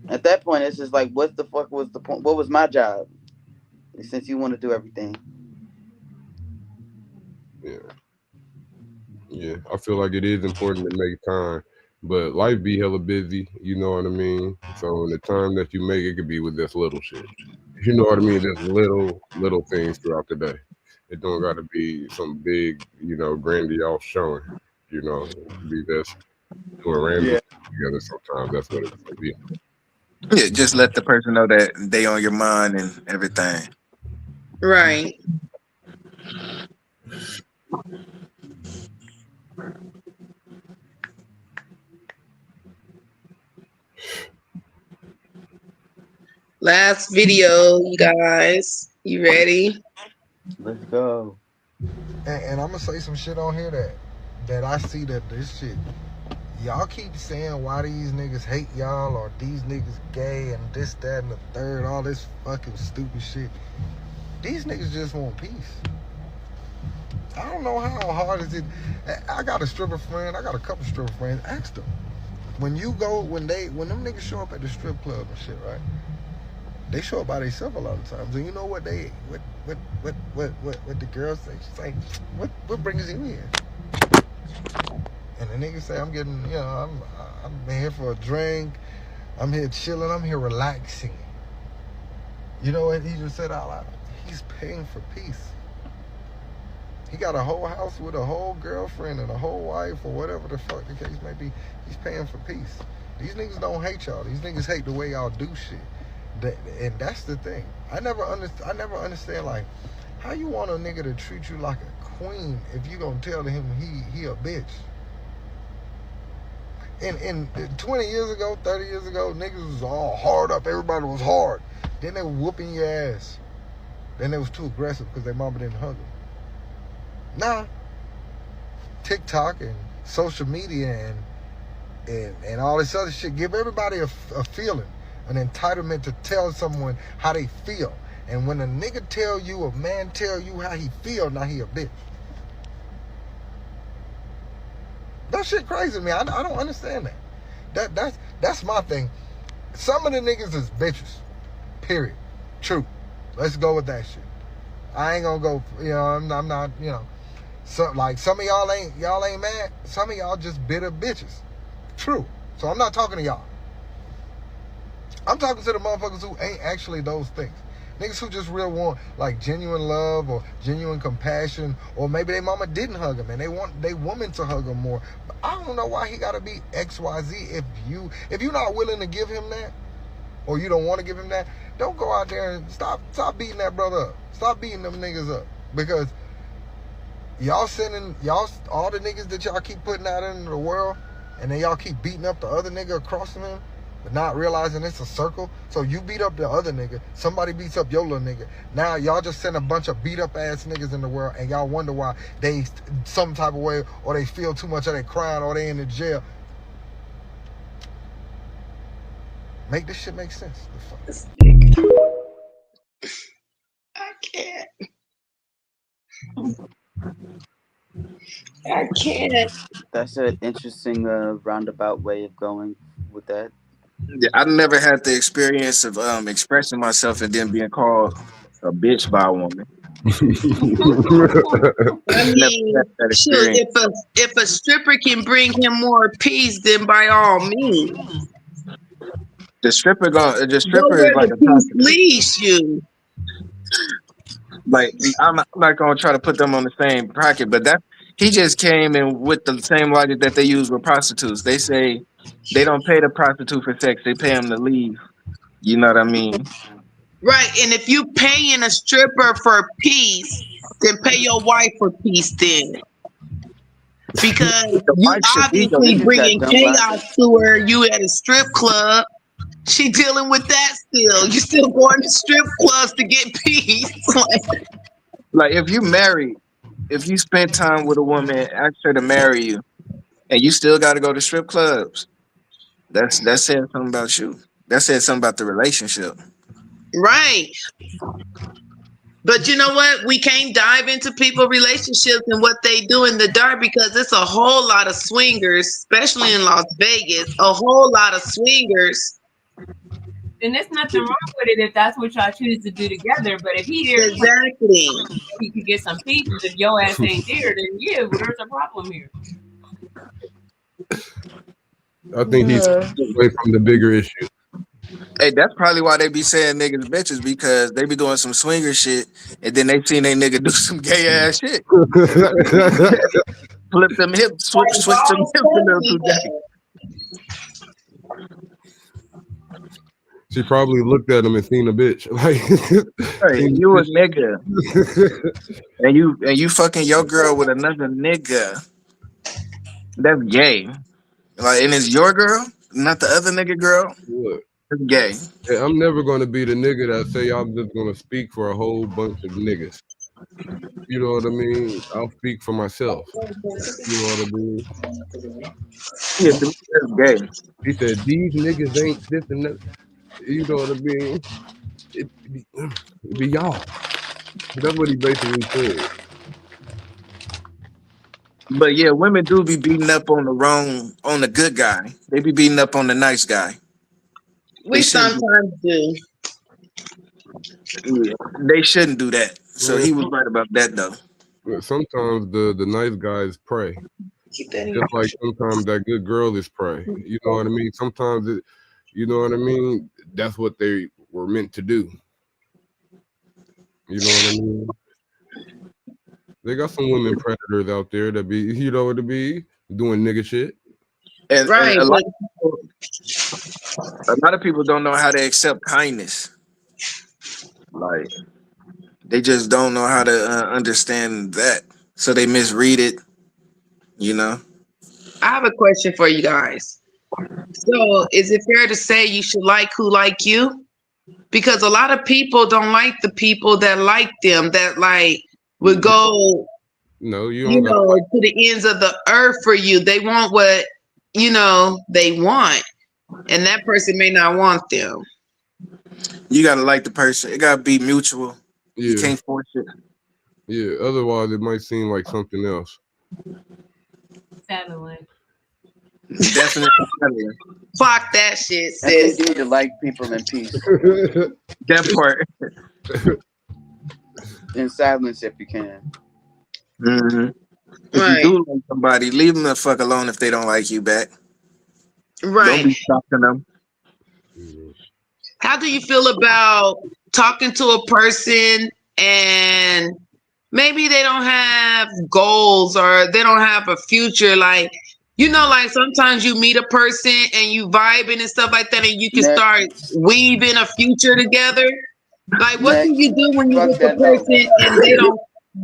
At that point, it's just like, what the fuck was the point? What was my job? Since you want to do everything. Yeah, I feel like it is important to make time, but life be hella busy. You know what I mean? So in the time that you make, it could be with this little shit. You know what I mean? Just little things throughout the day. It don't got to be some big, grandiose showing. It could be just doing random shit together. Sometimes that's what it's gonna be. Yeah, just let the person know that they on your mind and everything. Right. Last video, you guys. You ready? Let's go. And I'm gonna say some shit on here that I see that this shit. Y'all keep saying why these niggas hate y'all or these niggas gay and this, that, and the third, all this fucking stupid shit. These niggas just want peace. I don't know how hard is it. I got a stripper friend. I got a couple stripper friends. Ask them. When them niggas show up at the strip club and shit, right? They show up by themselves a lot of times. And you know what the girl say? She's like, what brings you here? And the nigga say, I'm getting, I'm here for a drink. I'm here chilling. I'm here relaxing. You know what he just said out loud? He's paying for peace. He got a whole house with a whole girlfriend and a whole wife or whatever the fuck the case may be. He's paying for peace. These niggas don't hate y'all. These niggas hate the way y'all do shit. And that's the thing. I never understand, like, how you want a nigga to treat you like a queen if you gonna tell him he a bitch. And 20 years ago, 30 years ago, niggas was all hard up. Everybody was hard. Then they were whooping your ass. Then they was too aggressive because their mama didn't hug them. Nah. TikTok and social media and all this other shit give everybody a feeling, an entitlement to tell someone how they feel. And when a man tell you how he feel, now he a bitch. That shit crazy to me. I don't understand that. That's my thing. Some of the niggas is bitches. Period. True. Let's go with that shit. I ain't gonna go, I'm not, So, like, some of y'all ain't mad. Some of y'all just bitter bitches. True. So I'm not talking to y'all. I'm talking to the motherfuckers who ain't actually those things. Niggas who just real want, like, genuine love or genuine compassion, or maybe their mama didn't hug them and they want their woman to hug them more. But I don't know why he gotta be XYZ. If you're not willing to give him that, or you don't want to give him that, don't go out there and stop beating that brother up. Stop beating them niggas up. Because all the niggas that y'all keep putting out into the world, and then y'all keep beating up the other nigga across from him, but not realizing it's a circle. So you beat up the other nigga, somebody beats up your little nigga. Now y'all just send a bunch of beat up ass niggas in the world, and y'all wonder why they some type of way, or they feel too much, or they crying, or they in the jail. Make this shit make sense. I can't. I can't. That's an interesting roundabout way of going with that. Yeah, I never had the experience of expressing myself and then being called a bitch by a woman. I mean, shoot, if a stripper can bring him more peace, then by all means. The stripper is like a peace leash you. Like, I'm not gonna try to put them on the same bracket, but he just came in with the same logic that they use with prostitutes. They say They don't pay the prostitute for sex. They pay them to leave. You know what I mean? Right. And if you paying a stripper for peace, then pay your wife for peace then. Because The you wife should be though. They obviously just got bringing dumb logic. chaos to her. You at a strip club. She dealing with that still. You still going to strip clubs to get peace. Like if you married, if you spend time with a woman, ask her to marry you, and you still got to go to strip clubs. That says something about you. That says something about the relationship. Right. But you know what? We can't dive into people's relationships and what they do in the dark because it's a whole lot of swingers, especially in Las Vegas, a whole lot of swingers. Then there's nothing wrong with it if that's what y'all choose to do together. But if he there, Exactly. he could get some pieces. If your ass ain't there, then yeah, well, there's a problem here. I think he's away from the bigger issue. Hey, that's probably why they be saying niggas bitches because they be doing some swinger shit and then they seen they nigga do some gay ass shit. Flip them hips, switch them hips a little too gay. She probably looked at him and seen a bitch. Like, hey, you a nigga, and you fucking your girl with another nigga. That's gay. Like, and it's your girl, not the other nigga girl. Look, it's gay. Hey, I'm never gonna be the nigga that say I'm just gonna speak for a whole bunch of niggas. You know what I mean? I'll speak for myself. You know what I mean? Yeah, that's gay. He said these niggas ain't this and that. You know what I mean? It be y'all. That's what he basically said. But yeah, women do be beating up on the good guy. They be beating up on the nice guy. We sometimes do. Yeah, they shouldn't do that. So he was right about that though. Sometimes the nice guys pray. Just like sometimes that good girl is prey. You know what I mean? Sometimes you know what I mean? That's what they were meant to do. You know what I mean? They got some women predators out there that be, you know what it be, doing nigga shit. And a lot of people don't know how to accept kindness. Like, they just don't know how to understand that. So they misread it, you know? I have a question for you guys. So is it fair to say you should like who like you? Because a lot of people don't like the people that like them, that like would go, no, you know, to the ends of the earth for you. They want what, you know, they want. And that person may not want them. You gotta like the person. It gotta be mutual. Yeah. You can't force it. Yeah, otherwise it might seem like something else. Sadly. Definitely. Fuck that shit, And they sis. need to like people in peace. That part. In silence if you can. Mm-hmm. If Right. you do like somebody, leave them the fuck alone if they don't like you back. Right. Don't be stalking them. How do you feel about talking to a person and maybe they don't have goals or they don't have a future? Like, you know, like sometimes you meet a person and you vibing and stuff like that, and you can start weaving a future together. Like, what do you do when you with a person and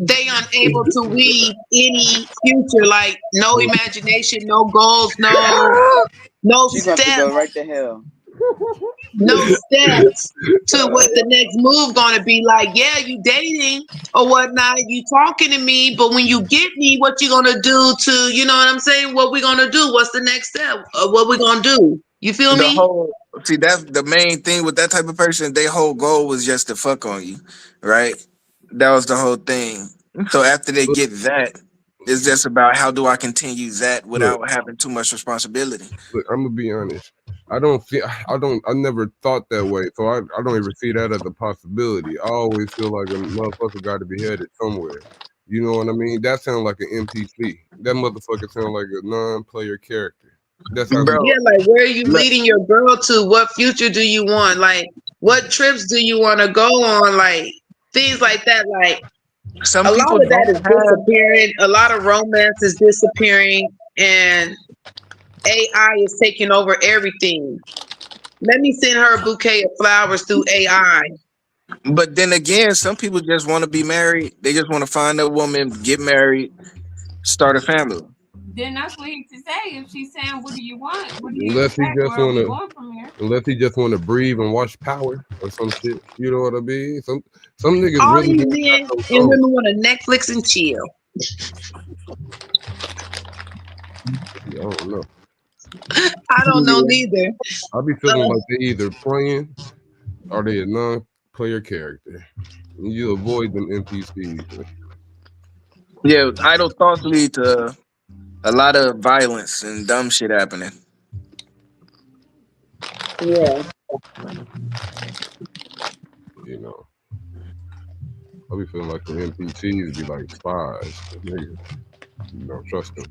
they unable to weave any future? Like, no imagination, no goals, no She's going to steps. go right to hell. No steps to what the next move gonna be. Like, yeah, you dating or whatnot, you talking to me, but when you get me, what you gonna do to, you know what I'm saying? What we gonna do? What's the next step? What we gonna do? You feel me? See, that's the main thing with that type of person. Their whole goal was just to fuck on you, right? That was the whole thing. So after they get that, it's just about how do I continue that without having too much responsibility. Look, I'm gonna be honest. I never thought that way. So I don't even see that as a possibility. I always feel like a motherfucker got to be headed somewhere. You know what I mean? That sounds like an NPC. That motherfucker sounds like a non-player character. That's how Yeah, like where are you leading your girl to? What future do you want? Like, what trips do you want to go on? Like, things like that. Like, some a lot people of that is disappearing. A lot of romance is disappearing, and AI is taking over everything. Let me send her a bouquet of flowers through AI. But then again, some people just want to be married. They just want to find a woman, get married, start a family. Then that's what he should say. If she's saying, "What do you want? What do you Unless he expect? just Where are we wanna, going from here?" unless he just wanna breathe and watch Power or some shit. You know what I mean? Some niggas All really these don't got men no and soul. women want to Netflix and chill. I don't know. I don't know neither. I be feeling like they either playing or they a non-player character. You avoid them NPCs. Man. Yeah, idle thoughts lead to a lot of violence and dumb shit happening. Yeah. You know, I be feeling like the NPCs be like spies. Niggas, you don't trust them.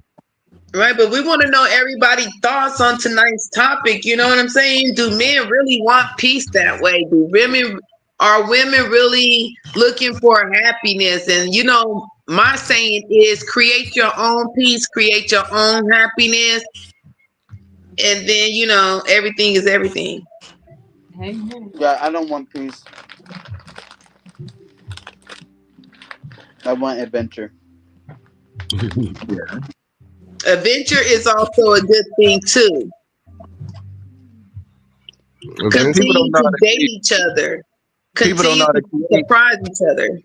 Right, but we want to know everybody's thoughts on tonight's topic. You know what I'm saying? Do men really want peace that way? Are women really looking for happiness? And you know, my saying is create your own peace, create your own happiness, and then you know, everything is everything. Amen. Yeah, I don't want peace. I want adventure. Yeah. Adventure is also a good thing too. Continue to date each other. People don't know Continue how to to surprise each other.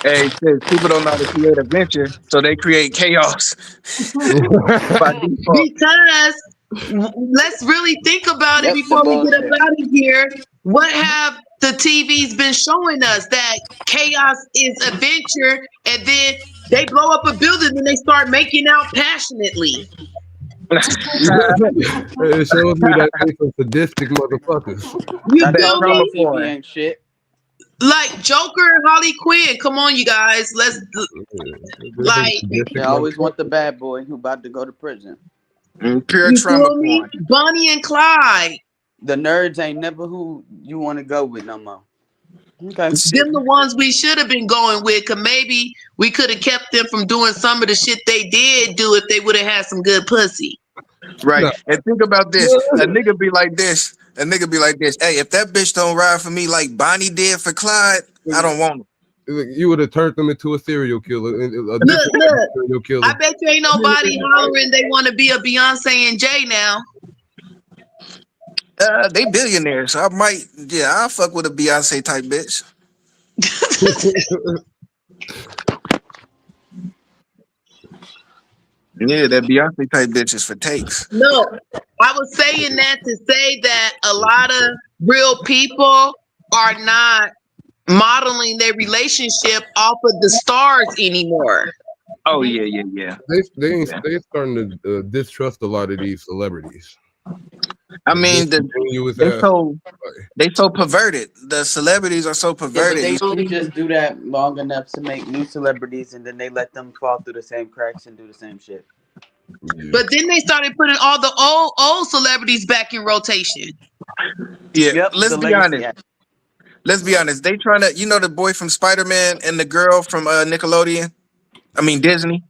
Hey, sis, people don't know how to create adventure, so they create chaos by default. Because let's really think about it That's before the we get up bullshit. out of here. What have the TVs been showing us? That chaos is adventure, and then they blow up a building and they start making out passionately. It shows me that they some sadistic motherfuckers. You That's feel all me? TV ain't shit. Like Joker and Harley Quinn. Come on, you guys. Let's like. They always want the bad boy who about to go to prison. Pure You trauma feel me? porn. Bonnie and Clyde. The nerds ain't never who you want to go with no more. Okay. Them the ones we should have been going with, cause maybe we could have kept them from doing some of the shit they did do if they would have had some good pussy. Right. And think about this. A nigga be like this. Hey, if that bitch don't ride for me like Bonnie did for Clyde, I don't want him. You would have turned them into a serial killer. Look, Serial killer. I bet you ain't nobody hollering they want to be a Beyonce and Jay now. They billionaires, so I'll fuck with a Beyonce type bitch. Yeah, that Beyonce type bitch is for takes. No, I was saying that to say that a lot of real people are not modeling their relationship off of the stars anymore. Oh yeah. They starting to distrust a lot of these celebrities. I mean, they so perverted. The celebrities are so Yeah, perverted. but they only just do that long enough to make new celebrities, and then they let them fall through the same cracks and do the same shit. But then they started putting all the old celebrities back in rotation. Yeah, Yep, let's the be legacy honest. act. Let's be honest. They trying to, the boy from Spider-Man and the girl from Nickelodeon. I mean Disney.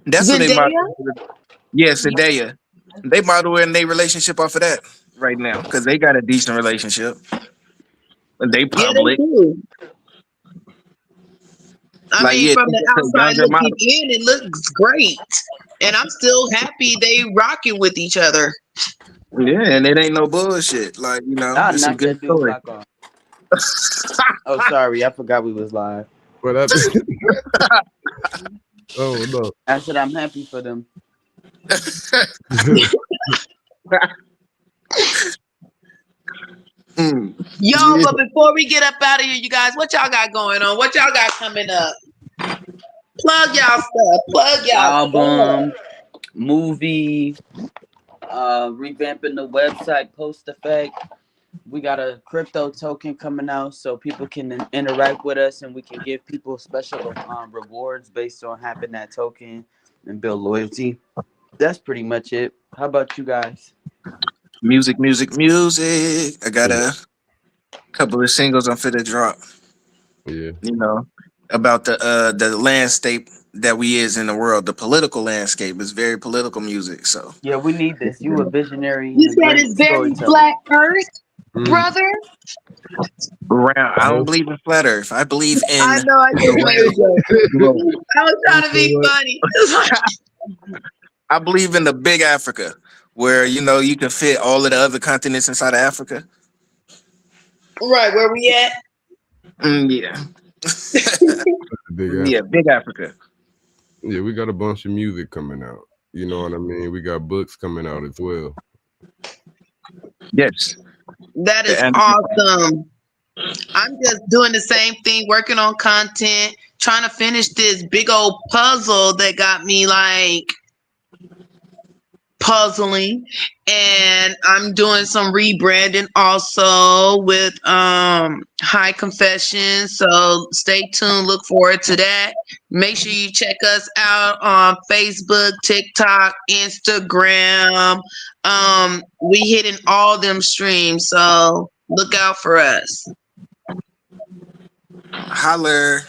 That's what they Zendaya? model. Yeah, Zendaya. They model in their relationship off of that right now because they got a decent relationship. And they public. Yeah, they do. I mean, from the it's a outside younger looking model. in, it looks great. And I'm still happy they rocking with each other. Yeah, and it ain't no bullshit. Like, I'll it's a knock good that dude story. block off. Oh, sorry, I forgot we was live. But oh no. I said I'm happy for them. Yo, but before we get up out of here, you guys, what y'all got going on? What y'all got coming up? Plug y'all stuff. Plug y'all Album, movie, revamping the website, Post Effect. We got a crypto token coming out so people can interact with us and we can give people special rewards based on having that token and build loyalty. That's pretty much it. How about you guys? Music. I got a couple of singles I'm finna drop. Yeah. About the landscape that we is in the world. The political landscape is very political music. So Yeah, we need this. You a visionary and You a said great it's very storyteller. flat earth, brother. I don't believe in flat Earth. I believe in I know I just made a joke. globe. I was trying to be funny. I believe in the big Africa, where you can fit all of the other continents inside of Africa. Right, where we at? Yeah. Yeah, big Africa. Yeah, we got a bunch of music coming out. You know what I mean? We got books coming out as well. Yes. That is awesome. I'm just doing the same thing, working on content, trying to finish this big old puzzle that got me like puzzling, and I'm doing some rebranding also with High Confessions. So stay tuned, look forward to that. Make sure you check us out on Facebook, TikTok, Instagram. We hitting all them streams, so look out for us. Holler.